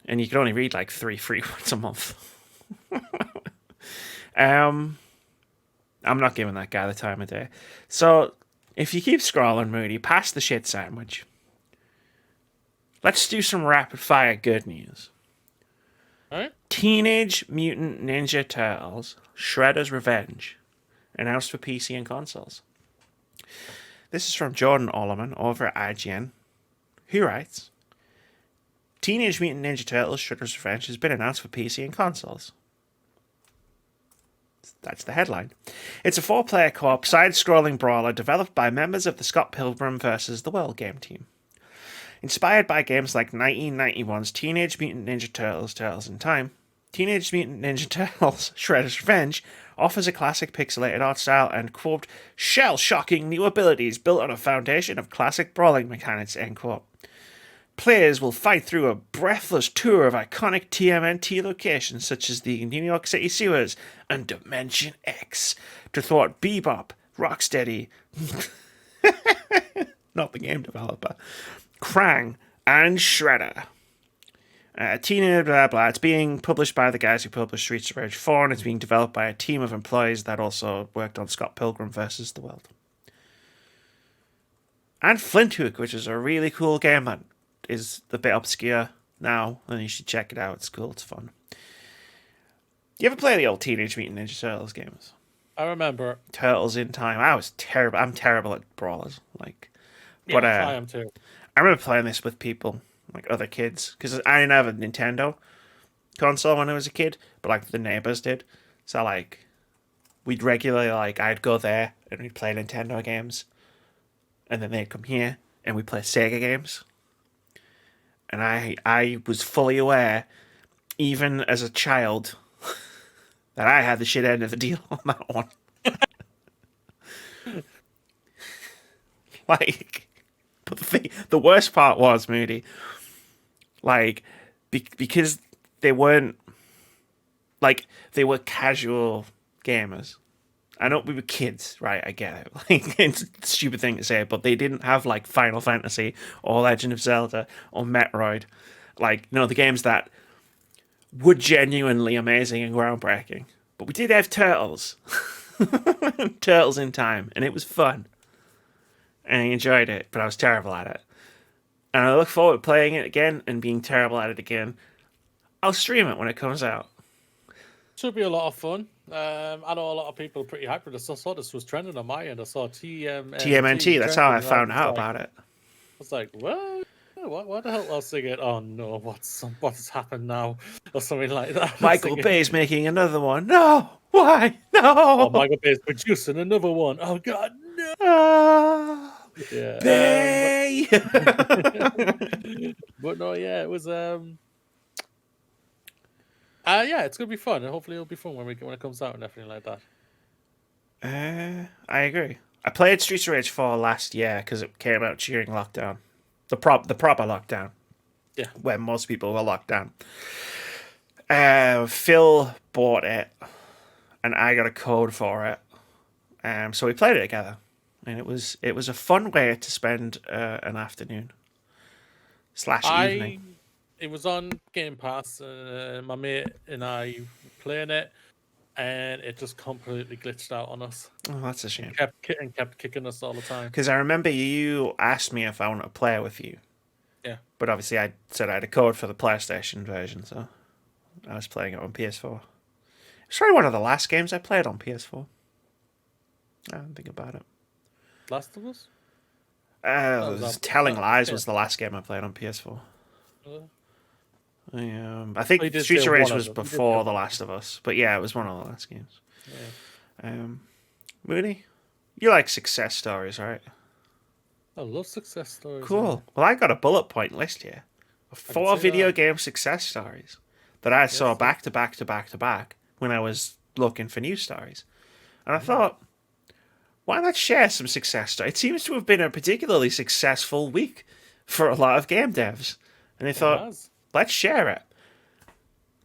And you can only read like 3 free ones a month. I'm not giving that guy the time of day. So, if you keep scrolling, Moody, past the shit sandwich, let's do some rapid fire good news. All right. Teenage Mutant Ninja Turtles Shredder's Revenge announced for PC and consoles. This is from Jordan Ollerman over at IGN, who writes, Teenage Mutant Ninja Turtles Shredder's Revenge has been announced for PC and consoles. That's the headline. It's a 4-player co-op side-scrolling brawler developed by members of the Scott Pilgrim vs. the World game team. Inspired by games like 1991's Teenage Mutant Ninja Turtles Turtles in Time, Teenage Mutant Ninja Turtles Shredder's Revenge offers a classic pixelated art style and, quote, shell-shocking new abilities built on a foundation of classic brawling mechanics, end quote. Players will fight through a breathless tour of iconic TMNT locations such as the New York City sewers and Dimension X to thwart Bebop, Rocksteady, not the game developer, Krang, and Shredder. Teenage blah blah. It's being published by the guys who published Streets of Rage 4, and it's being developed by a team of employees that also worked on Scott Pilgrim vs. the World. And Flint Hook, which is a really cool game that is a bit obscure now, and you should check it out. It's cool. It's fun. You ever play the old Teenage Mutant Ninja Turtles games? I remember. Turtles in Time. I was terrible. I'm terrible at brawlers. Yeah, I am too. I remember playing this with people, like other kids, because I didn't have a Nintendo console when I was a kid, but like the neighbors did. So like, we'd regularly I'd go there and we'd play Nintendo games, and then they'd come here and we'd play Sega games. And I was fully aware, even as a child, that I had the shit end of the deal on that one. But the worst part was, Moody, because they weren't, they were casual gamers. I know we were kids, right? I get it. It's a stupid thing to say, but they didn't have Final Fantasy or Legend of Zelda or Metroid, the games that were genuinely amazing and groundbreaking. But we did have Turtles, Turtles in Time, and it was fun, and I enjoyed it. But I was terrible at it, and I look forward to playing it again and being terrible at it again. I'll stream it when it comes out. Should be a lot of fun. I know a lot of people are pretty hyped for this. I saw this was trending on my end. I saw TMNT. That's how I found out about it. I was like, what? What the hell? I was thinking, oh no, what's happened now, or something like that. Michael Bay's making another one. No, why? No. Oh, Michael Bay's producing another one. Oh God, no. Yeah. Bay. But no, yeah, it was yeah, it's gonna be fun, and hopefully it'll be fun when it comes out and everything like that. I agree. I played Streets of Rage 4 last year because it came out during lockdown, the proper lockdown. Yeah, when most people were locked down. Phil bought it, and I got a code for it. So we played it together, and it was a fun way to spend an afternoon / evening. It was on Game Pass. My mate and I playing it, and it just completely glitched out on us. Oh, that's a shame. Kept kicking us all the time. Because I remember you asked me if I want to play with you. Yeah. But obviously I said I had a code for the PlayStation version, so I was playing it on PS4. It's probably one of the last games I played on PS4. I don't think about it. Last of Us? Telling Lies was the last game I played on PS4. I think Streets of Rage was before The Last of Us, but yeah, it was one of the last games. Yeah. Moody, you like success stories, right? I love success stories. Cool. Well, I got a bullet point list here of 4 video game success stories that I saw back to back to back to back when I was looking for news stories. And I thought, why not share some success stories? It seems to have been a particularly successful week for a lot of game devs. And I thought, let's share it.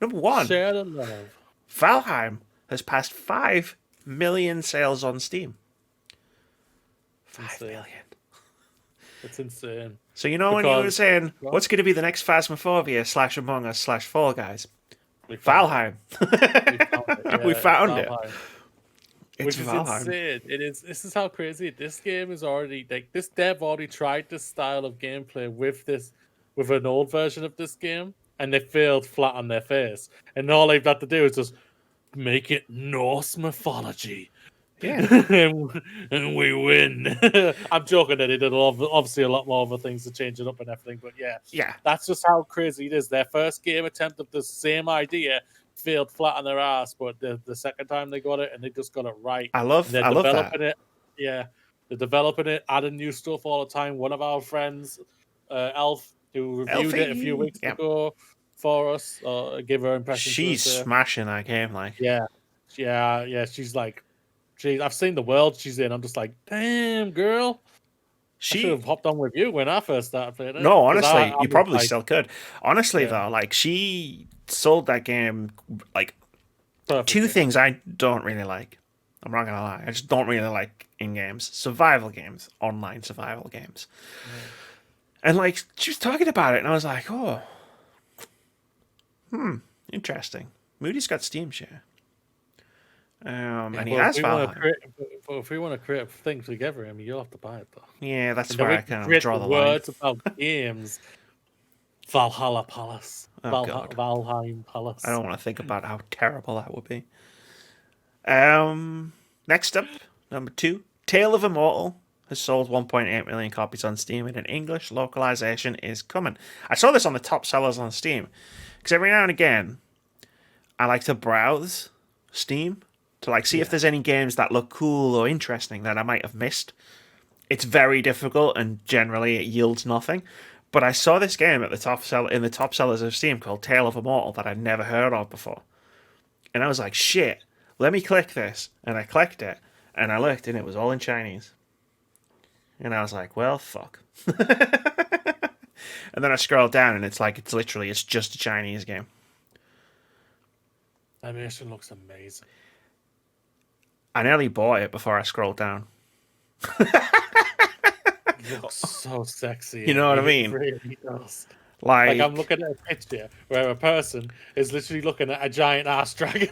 Number one, share the love. Valheim has passed 5 million sales on Steam. 5 million. It's insane. So you know when you were saying, what's going to be the next Phasmophobia / Among Us / Fall Guys? Valheim. We found it. Which is insane. This is how crazy. This game is already like this dev already tried this style of gameplay with an old version of this game, and they failed flat on their face. And all they've got to do is just make it Norse mythology. Yeah. and we win. I'm joking that they did obviously a lot more other things to change it up and everything, but yeah, that's just how crazy it is. Their first game attempt of the same idea failed flat on their ass, but the second time they got it and they just got it right. I love that. They're developing it, adding new stuff all the time. One of our friends, Elf, who reviewed it a few weeks ago for us, gave her impression. She's smashing that game, like. Yeah. She's like, I've seen the world she's in. I'm just like, damn, girl. I should have hopped on with you when I first started playing it. No, honestly, you probably still could. Honestly, though, like, she sold that game, like, two things I don't really like. I'm not going to lie. I just don't really like in games. Survival games. Online survival games. And, like, she was talking about it, and I was like, oh. Interesting. Moody's got Steam share. And he has Valheim. But if we want to create a thing together, I mean, you'll have to buy it, though. Yeah, that's where I kind of draw the line. Words about games. Valhalla Palace. Valheim Palace. I don't want to think about how terrible that would be. Next up, number 2, Tale of Immortal has sold 1.8 million copies on Steam, and an English localization is coming. I saw this on the top sellers on Steam, because every now and again, I like to browse Steam to like see if there's any games that look cool or interesting that I might have missed. It's very difficult, and generally it yields nothing. But I saw this game at the top sellers of Steam called Tale of Immortal that I'd never heard of before, and I was like, shit, let me click this. And I clicked it, and I looked, and it was all in Chinese. And I was like, well, fuck. And then I scrolled down, and it's just a Chinese game. Animation looks amazing. I nearly bought it before I scrolled down. It looks so sexy. You know what I mean? It really does. Like I'm looking at a picture where a person is literally looking at a giant ass dragon.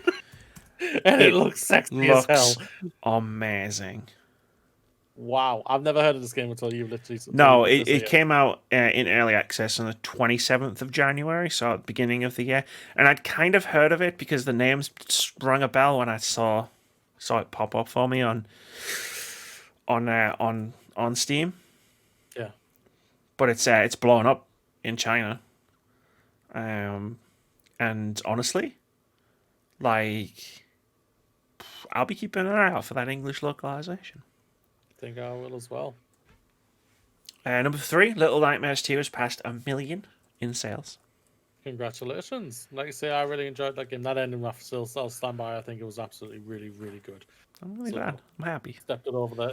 And it looks sexy as hell. Amazing. Wow. I've never heard of this game until you literally... No, it came out in early access on the 27th of January, so at the beginning of the year. And I'd kind of heard of it because the names rung a bell when I saw it pop up for me on Steam. Yeah. But it's blown up in China. And honestly, like, I'll be keeping an eye out for that English localization. I think I will as well. Number 3, Little Nightmares 2 has passed 1 million in sales. Congratulations. Like I say, I really enjoyed that game. That ending, I'll stand by. I think it was absolutely really, really good. I'm really glad. I'm happy. Stepped it over there,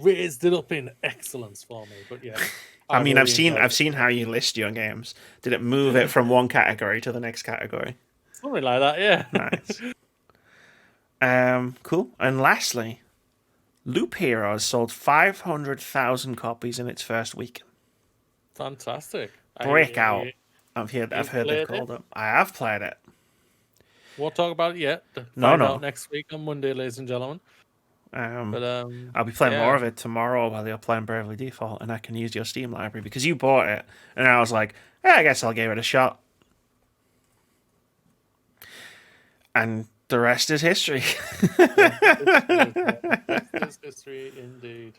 raised it up in excellence for me. But yeah. I mean, really I've seen how you list your games. Did it move it from one category to the next category? Something like that, yeah. Nice. Cool. And lastly, Loop Heroes sold 500,000 copies in its first week. Fantastic. Breakout. I've heard they've called it. I have played it. Won't talk about it yet. No. Next week on Monday, ladies and gentlemen. I'll be playing more of it tomorrow while you're playing Bravely Default, and I can use your Steam library because you bought it, and I was like, I guess I'll give it a shot. And the rest is history. It's history indeed.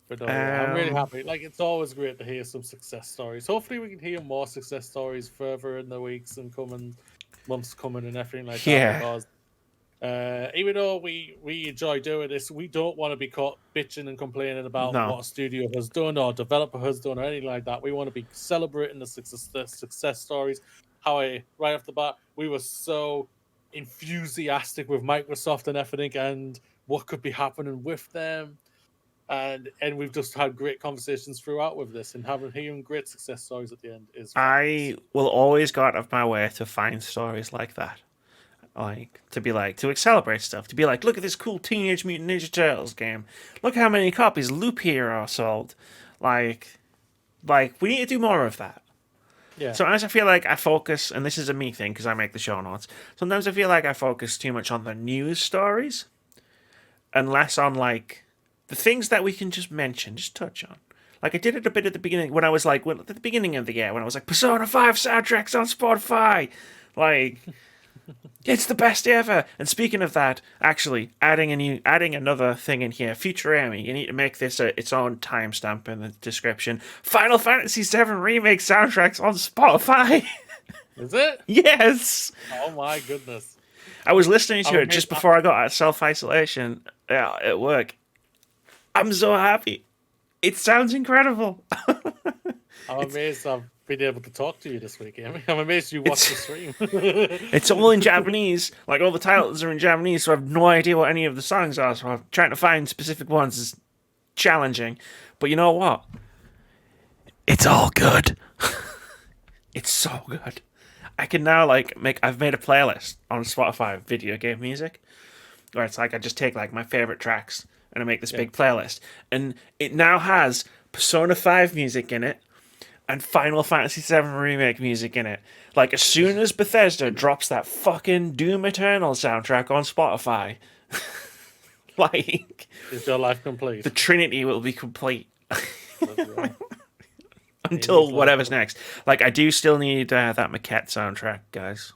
But I'm really happy. Like, it's always great to hear some success stories. Hopefully we can hear more success stories further in the weeks and months coming and everything like that. Because even though we enjoy doing this, we don't want to be caught bitching and complaining about what a studio has done or developer has done or anything like that. We want to be celebrating the success stories, right off the bat, we were so enthusiastic with Microsoft and everything and what could be happening with them. And we've just had great conversations throughout with this, and hearing great success stories at the end is I will always go out of my way to find stories like that. Like, to celebrate stuff. To be like, look at this cool Teenage Mutant Ninja Turtles game. Look how many copies Loop Hero sold. Like, we need to do more of that. Yeah. Sometimes I feel like I focus, and this is a me thing because I make the show notes. Sometimes I feel like I focus too much on the news stories and less on, like, the things that we can just mention, just touch on. Like, I did it a bit at the beginning when I was like, at the beginning of the year, when I was like, Persona 5 soundtracks on Spotify. Like, it's the best ever. And speaking of that, actually, adding another thing in here, Futurami, you need to make this its own timestamp in the description. Final Fantasy VII Remake soundtracks on Spotify. Is it? Yes. Oh my goodness. I was listening to it just before I got out of self-isolation at work. I'm so happy. It sounds incredible. I'm amazed I've been able to talk to you this week, Amy. I'm amazed you watched the stream. It's all in Japanese. Like, all the titles are in Japanese, so I have no idea what any of the songs are, so I'm trying to find specific ones is challenging. But you know what? It's all good. It's so good. I can now, I've made a playlist on Spotify of video game music, where it's like I just take, like, my favorite tracks and I make this big playlist. And it now has Persona 5 music in it and Final Fantasy VII Remake music in it. Like, as soon as Bethesda drops that fucking Doom Eternal soundtrack on Spotify, like... Is your life complete? The Trinity will be complete. Until whatever's next. Like, I do still need that Maquette soundtrack, guys.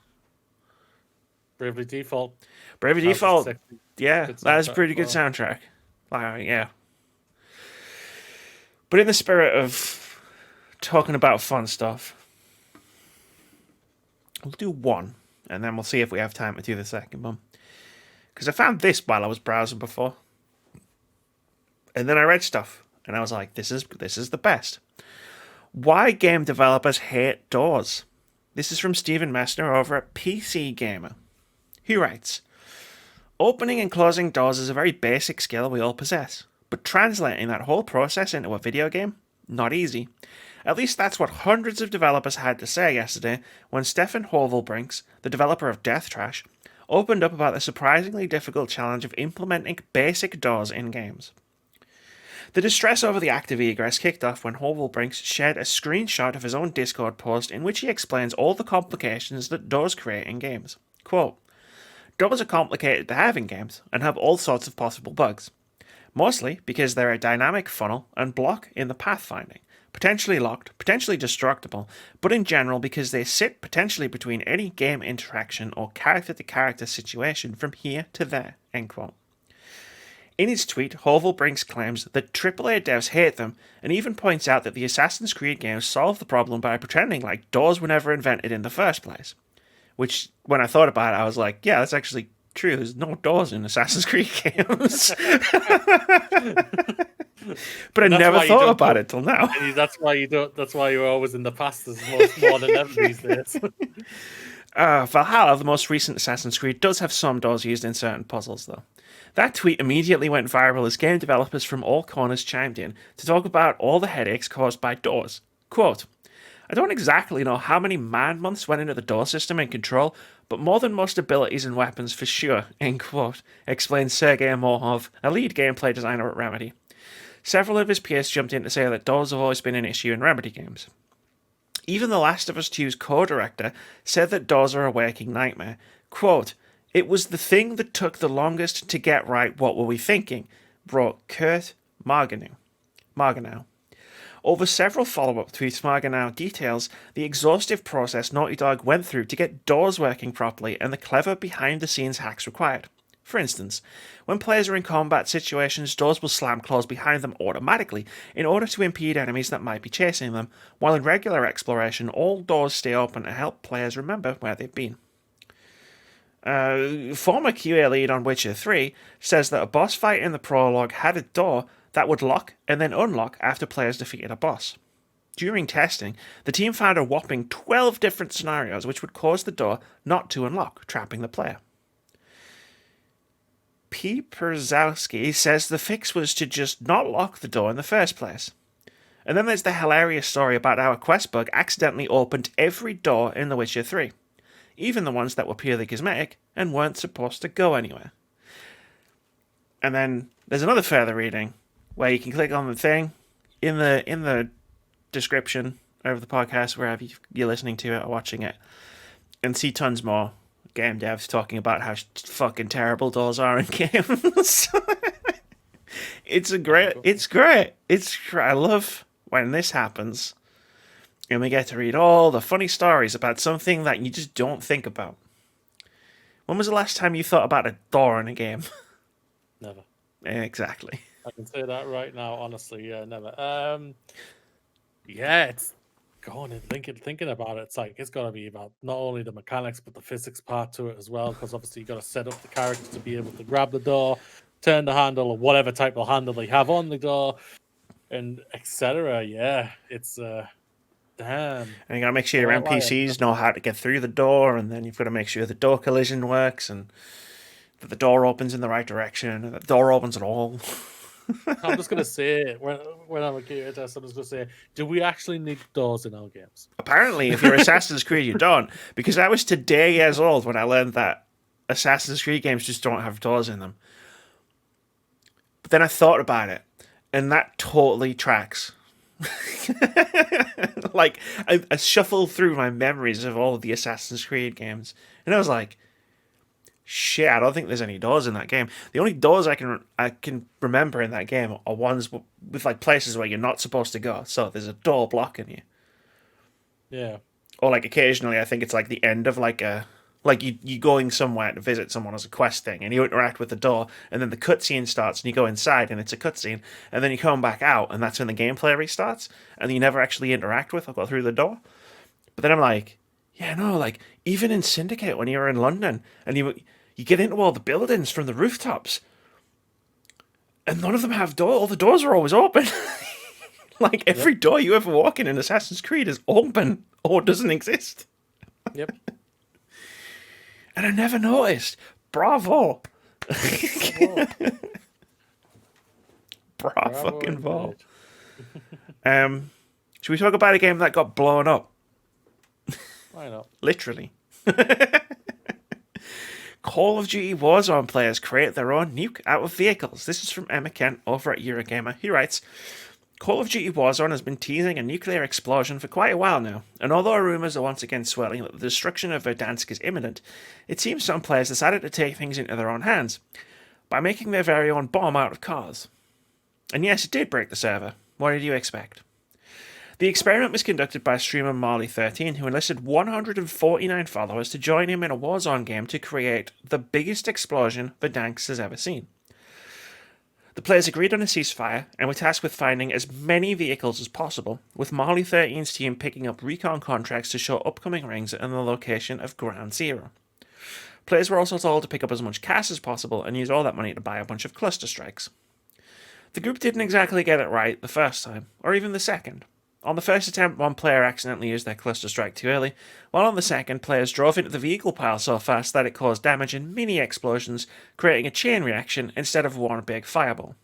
Bravely Default. Bravely Default. Yeah, that is a pretty good soundtrack. Yeah. But in the spirit of talking about fun stuff, we'll do one, and then we'll see if we have time to do the second one. Because I found this while I was browsing before. And then I read stuff, and I was like, this is the best. Why game developers hate doors. This is from Stephen Messner over at PC Gamer. He writes, opening and closing doors is a very basic skill we all possess, but translating that whole process into a video game? Not easy. At least that's what hundreds of developers had to say yesterday when Stefan Hovelbrinks, the developer of Death Trash, opened up about the surprisingly difficult challenge of implementing basic doors in games. The distress over the active egress kicked off when Hovelbrinks shared a screenshot of his own Discord post in which he explains all the complications that doors create in games. Quote, doors are complicated to have in games and have all sorts of possible bugs. Mostly because they're a dynamic funnel and block in the pathfinding, potentially locked, potentially destructible, but in general because they sit potentially between any game interaction or character-to-character situation from here to there, end quote. In his tweet, Hovelbrinks claims that AAA devs hate them and even points out that the Assassin's Creed games solve the problem by pretending like doors were never invented in the first place. Which, when I thought about it, I was like, yeah, that's actually true. There's no doors in Assassin's Creed games. But I never thought about it till now. That's why you don't. That's why you're always in the past more than ever these days. Valhalla, the most recent Assassin's Creed, does have some doors used in certain puzzles, though. That tweet immediately went viral as game developers from all corners chimed in to talk about all the headaches caused by doors. Quote, I don't exactly know how many man-months went into the door system and control, but more than most abilities and weapons for sure, end quote, explains Sergei Morhov, a lead gameplay designer at Remedy. Several of his peers jumped in to say that doors have always been an issue in Remedy games. Even The Last of Us 2's co-director said that doors are a waking nightmare. Quote, it was the thing that took the longest to get right. What were we thinking? Wrote Kurt Marganow. Over several follow-up tweets, Marganow details the exhaustive process Naughty Dog went through to get doors working properly and the clever behind-the-scenes hacks required. For instance, when players are in combat situations, doors will slam close behind them automatically in order to impede enemies that might be chasing them, while in regular exploration, all doors stay open to help players remember where they've been. Former QA lead on Witcher 3 says that a boss fight in the prologue had a door that would lock and then unlock after players defeated a boss. During testing, the team found a whopping 12 different scenarios which would cause the door not to unlock, trapping the player. P. Perzowski says the fix was to just not lock the door in the first place. And then there's the hilarious story about how a quest bug accidentally opened every door in The Witcher 3, even the ones that were purely cosmetic and weren't supposed to go anywhere. And then there's another further reading where you can click on the thing in the description of the podcast, wherever you're listening to it or watching it, and see tons more game devs talking about how fucking terrible doors are in games. It's great. I love when this happens and we get to read all the funny stories about something that you just don't think about. When was the last time you thought about a door in a game? Never. Exactly. I can say that right now, honestly. Yeah, never. Yeah, it's going and thinking about it. It's like it's got to be about not only the mechanics but the physics part to it as well. Because obviously you got to set up the character to be able to grab the door, turn the handle, or whatever type of handle they have on the door, and etc. Yeah, it's damn. And you gotta make sure your NPCs know how to get through the door, and then you've got to make sure the door collision works and that the door opens in the right direction, and the door opens at all. I'm just gonna say when I'm a QA tester, I'm just gonna say, do we actually need doors in our games? Apparently, if you're Assassin's Creed, you don't, because I was today years old when I learned that Assassin's Creed games just don't have doors in them. But then I thought about it, and that totally tracks. Like, I shuffled through my memories of all of the Assassin's Creed games, and I was like, shit, I don't think there's any doors in that game. The only doors I can remember in that game are ones with like places where you're not supposed to go. So there's a door blocking you. Yeah. Or like occasionally, I think it's like the end of you going somewhere to visit someone as a quest thing, and you interact with the door, and then the cutscene starts, and you go inside, and it's a cutscene, and then you come back out, and that's when the gameplay restarts, and you never actually interact with or go through the door. But then I'm like, yeah, no, like even in Syndicate when you were in London, and you get into all the buildings from the rooftops, and none of them have doors. All the doors are always open. Like every door you ever walk in Assassin's Creed is open or doesn't exist. Yep. And I never noticed. Bravo. Bravo fucking vo. Should we talk about a game that got blown up? Why not? Literally. Call of Duty Warzone players create their own nuke out of vehicles. This is from Emma Kent over at Eurogamer. He writes, Call of Duty Warzone has been teasing a nuclear explosion for quite a while now, and although rumours are once again swirling that the destruction of Verdansk is imminent, it seems some players decided to take things into their own hands by making their very own bomb out of cars. And yes, it did break the server. What did you expect? The experiment was conducted by streamer Marley13, who enlisted 149 followers to join him in a Warzone game to create the biggest explosion Verdansk has ever seen. The players agreed on a ceasefire and were tasked with finding as many vehicles as possible, with Marley13's team picking up recon contracts to show upcoming rings and the location of Ground Zero. Players were also told to pick up as much cash as possible and use all that money to buy a bunch of cluster strikes. The group didn't exactly get it right the first time, or even the second. On the first attempt, one player accidentally used their cluster strike too early, while on the second, players drove into the vehicle pile so fast that it caused damage and mini explosions, creating a chain reaction instead of one big fireball.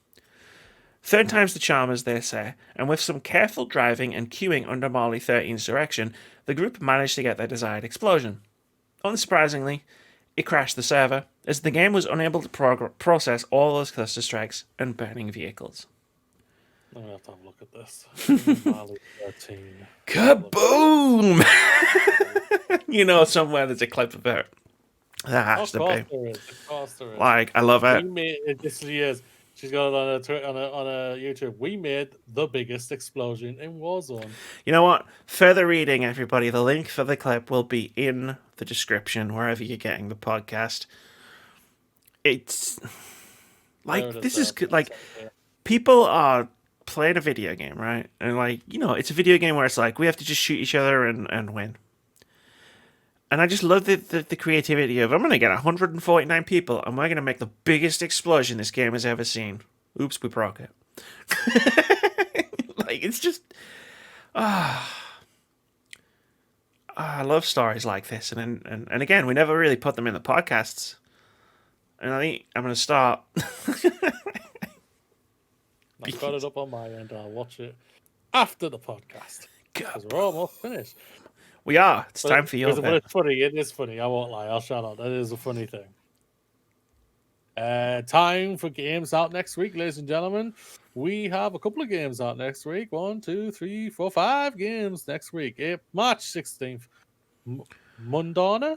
Third time's the charm, as they say, and with some careful driving and queuing under Marley13's direction, the group managed to get their desired explosion. Unsurprisingly, it crashed the server, as the game was unable to process all those cluster strikes and burning vehicles. I'm gonna have to have a look at this. Marley 13. Kaboom! You know, somewhere there's a clip of it. That has to be. Of course there is. Like, I love it. We made it. This years. She's got it on a YouTube. We made the biggest explosion in Warzone. You know what? Further reading, everybody. The link for the clip will be in the description wherever you're getting the podcast. It's like this is like people are playing a video game, right? And like, you know, it's a video game where it's like we have to just shoot each other and win. And I just love the creativity of I'm going to get 149 people and we're going to make the biggest explosion this game has ever seen. Oops, we broke it. Like, it's just I love stories like this, and again, we never really put them in the podcasts. And I think I'm going to start. I've got it up on my end. I'll watch it after the podcast because we're almost finished. We are. It's But time for your bit. it's funny. It is funny. I won't lie. I'll shout out. That is a funny thing. Time for games out next week, ladies and gentlemen. We have a couple of games out next week. 1, 2, 3, 4, 5 games next week. March 16th. Mundaun,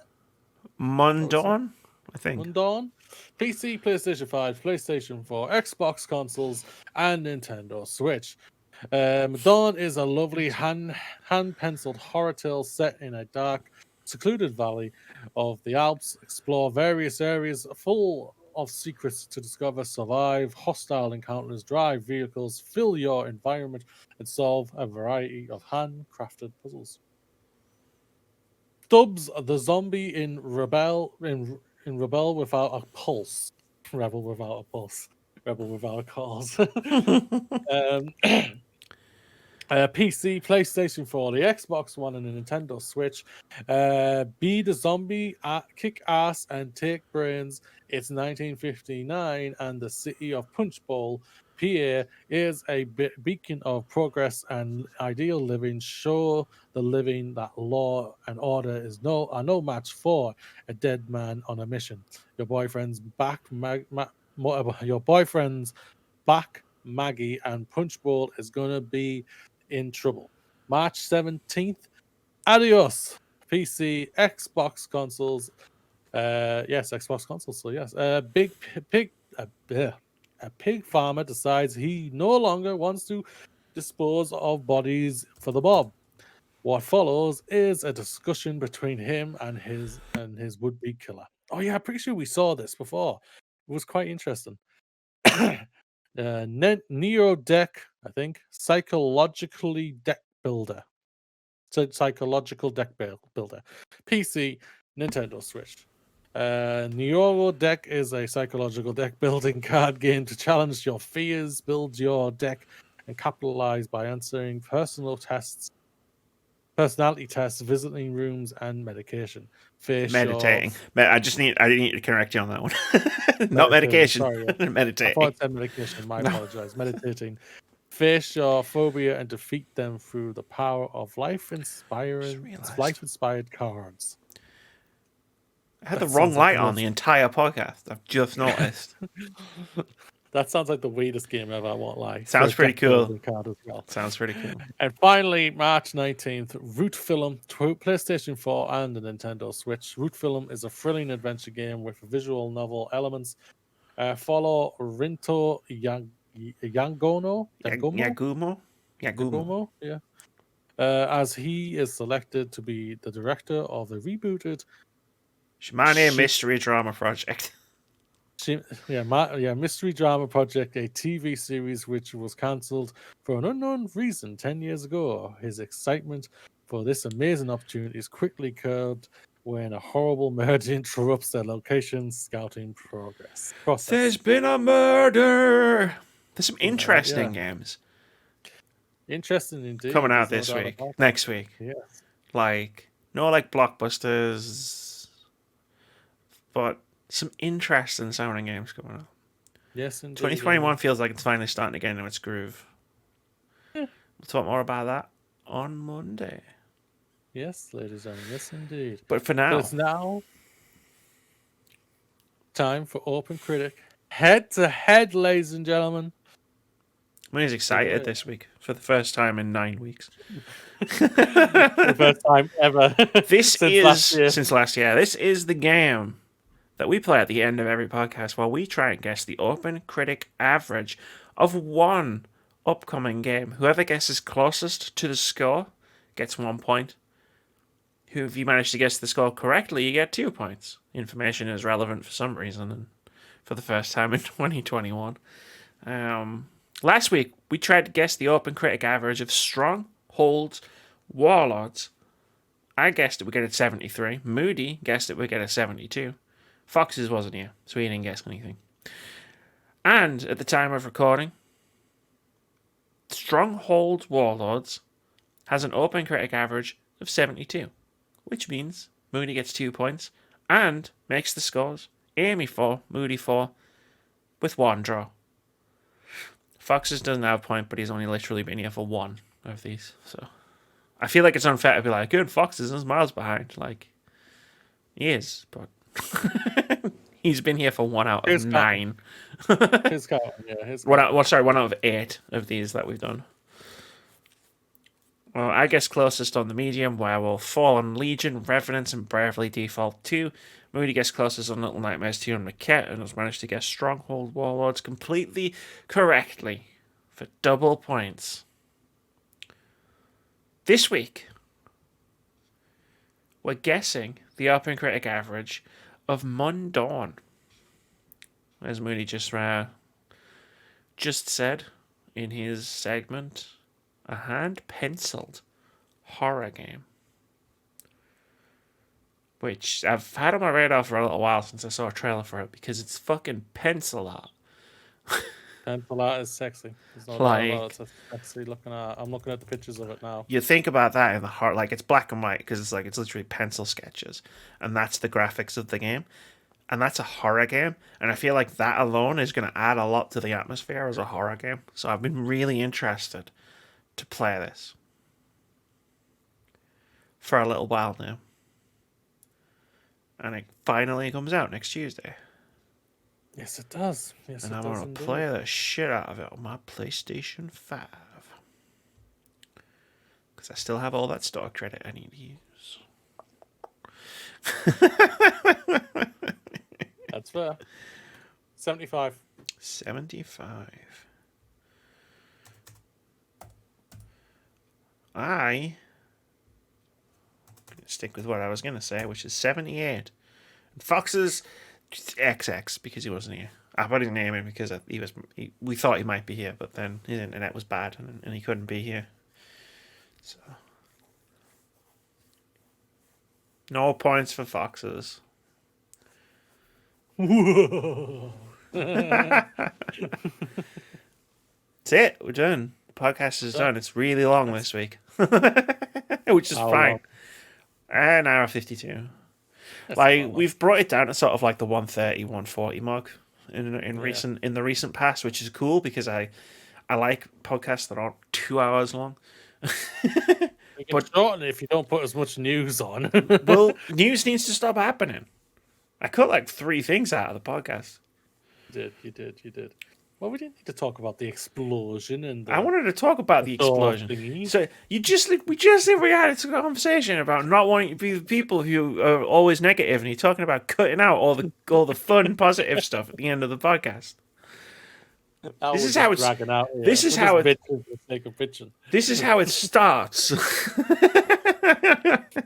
I think. Mundaun. PC, PlayStation 5, PlayStation 4, Xbox consoles, and Nintendo Switch. Dawn is a lovely hand-penciled horror tale set in a dark, secluded valley of the Alps. Explore various areas full of secrets to discover, survive hostile encounters, drive vehicles, fill your environment, and solve a variety of handcrafted puzzles. Stubbs, the zombie in Rebel without a pulse. Rebel without a pulse. Rebel without a cause. PC, PlayStation 4, the Xbox One, and the Nintendo Switch. Be the zombie, kick ass, and take brains. It's 1959, and the city of Punch Bowl, PA, is a beacon of progress and ideal living. Show the living that law and order is no match for a dead man on a mission. Your boyfriend's back, Maggie, and Punch Bowl is gonna be in trouble. March 17th. Adios. PC, Xbox consoles. Yes, Xbox consoles. So yes, a pig farmer decides he no longer wants to dispose of bodies for the mob. What follows is a discussion between him and his would-be killer. Oh yeah, I'm pretty sure we saw this before. It was quite interesting. Neo Deck, I think, psychologically deck builder. So psychological deck builder. PC, Nintendo Switch. Neo Deck is a psychological deck building card game to challenge your fears, build your deck, and capitalize by answering personality tests, visiting rooms, and medication. Meditating. I need to correct you on that one. Not medication. Sorry, yeah. Meditating. I thought it said medication. I apologize. Meditating. Face your phobia and defeat them through the power of life-inspired cards. I had the wrong light on the entire podcast. I've just noticed. That sounds like the weirdest game ever, I won't lie. Sounds pretty cool. Card as well. Sounds pretty cool. And finally, March 19th, Root Film, PlayStation 4 and the Nintendo Switch. Root Film is a thrilling adventure game with visual novel elements. Follow Rinto Yagumo, yeah. As he is selected to be the director of the rebooted Shimane Mystery Drama Project. Mystery Drama Project, a TV series which was cancelled for an unknown reason 10 years ago. His excitement for this amazing opportunity is quickly curbed when a horrible murder interrupts their location scouting process. There's been a murder. There's some interesting games. Interesting indeed. Coming out this week. Next week. Yes. Like blockbusters, but some interesting sounding games coming up. Yes, indeed. 2021 feels like it's finally starting to get into its groove. Yeah. We'll talk more about that on Monday. Yes, ladies and gentlemen, yes, indeed. But for now, it's now time for OpenCritic. Head-to-head, ladies and gentlemen. Moody's excited this week for the first time in 9 weeks. The first time ever. Since last year. This is the game that we play at the end of every podcast while we try and guess the OpenCritic average of one upcoming game. Whoever guesses closest to the score gets 1 point. If you manage to guess the score correctly, you get 2 points. Information is relevant for some reason, and for the first time in 2021. Last week, we tried to guess the OpenCritic average of Strongholds Warlords. I guessed it would get a 73. Moody guessed it would get a 72. Foxes wasn't here, so he didn't guess anything. And at the time of recording, Strongholds Warlords has an OpenCritic average of 72, which means Moody gets 2 points and makes the scores. Amy 4, Moody 4, with 1 draw. Foxes doesn't have a point, but he's only literally been here for 1 of these. So I feel like it's unfair to be like, good, Foxes is miles behind. Like, he is, but he's been here for 1 out of 9. His count, yeah. His One out of 8 of these that we've done. Well, I guess closest on the medium, Werewolf, Fallen Legion, Revenants, and Bravely Default 2. Moody gets closest on Little Nightmares 2 and Maquette, and has managed to guess Stronghold Warlords completely correctly for double points. This week, we're guessing the OpenCritic average of Mundaun. As Moody just said in his segment, a hand-penciled horror game. Which I've had on my radar for a little while since I saw a trailer for it, because it's fucking pencil art. Pencil art is sexy. There's no doubt about it. It's sexy looking at. I'm looking at the pictures of it now. You think about that in the heart, like it's black and white, because it's literally pencil sketches, and that's the graphics of the game, and that's a horror game, and I feel like that alone is going to add a lot to the atmosphere as a horror game. So I've been really interested to play this for a little while now. And it finally comes out next Tuesday. Yes, it does. Yes, and it I does. want to play the shit out of it on my PlayStation 5. Because I still have all that store credit I need to use. That's fair. 75. 75. I stick with what I was going to say, which is 78. Fox's XX, because he wasn't here. I put his name in because we thought he might be here, but then his internet was bad and he couldn't be here. So no points for Foxes. Whoa. That's it. We're done. The podcast is done. It's really long this week, which is fine. An hour 52. We've brought it down to sort of like the 130, 140 mark in the recent past, which is cool because I like podcasts that aren't 2 hours long. You can shorten it if you don't put as much news on. Well, news needs to stop happening. I cut like 3 things out of the podcast. You did. Well, we didn't need to talk about the explosion and. I wanted to talk about the explosion. Thingy. So we had a conversation about not wanting to be the people who are always negative, and you're talking about cutting out all the fun and positive stuff at the end of the podcast. This is how it starts.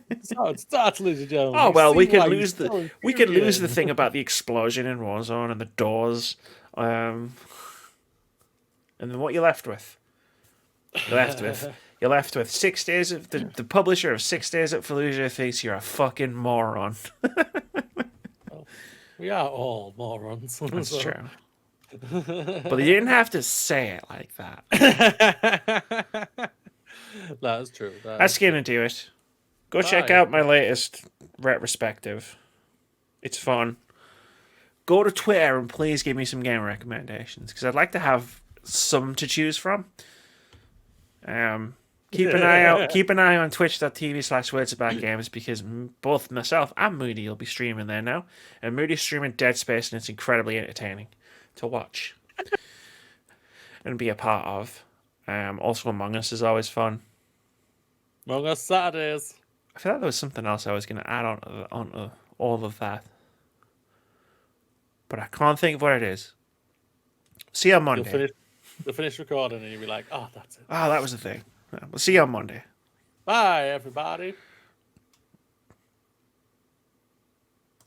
That's how it starts, ladies and gentlemen. Oh well, we could lose the thing about the explosion in Warzone and the doors. And then what you're left with? You're left with 6 days of the publisher of 6 Days at Fallujah thinks you're a fucking moron. Well, we are all morons. That's true. But you didn't have to say it like that. That's true. That's gonna do it. Go check out my latest retrospective. It's fun. Go to Twitter and please give me some game recommendations because I'd like to have some to choose from. Keep an eye out. Keep an eye on twitch.tv/wordsaboutgames because both myself and Moody will be streaming there now. And Moody's streaming Dead Space and it's incredibly entertaining to watch and be a part of. Also, Among Us is always fun. Among Us Saturdays. I feel like there was something else I was going to add onto all of that. But I can't think of what it is. See you on Monday. You'll finish recording and you'll be like, oh, that's it. Oh, that was the thing. We'll see you on Monday. Bye, everybody.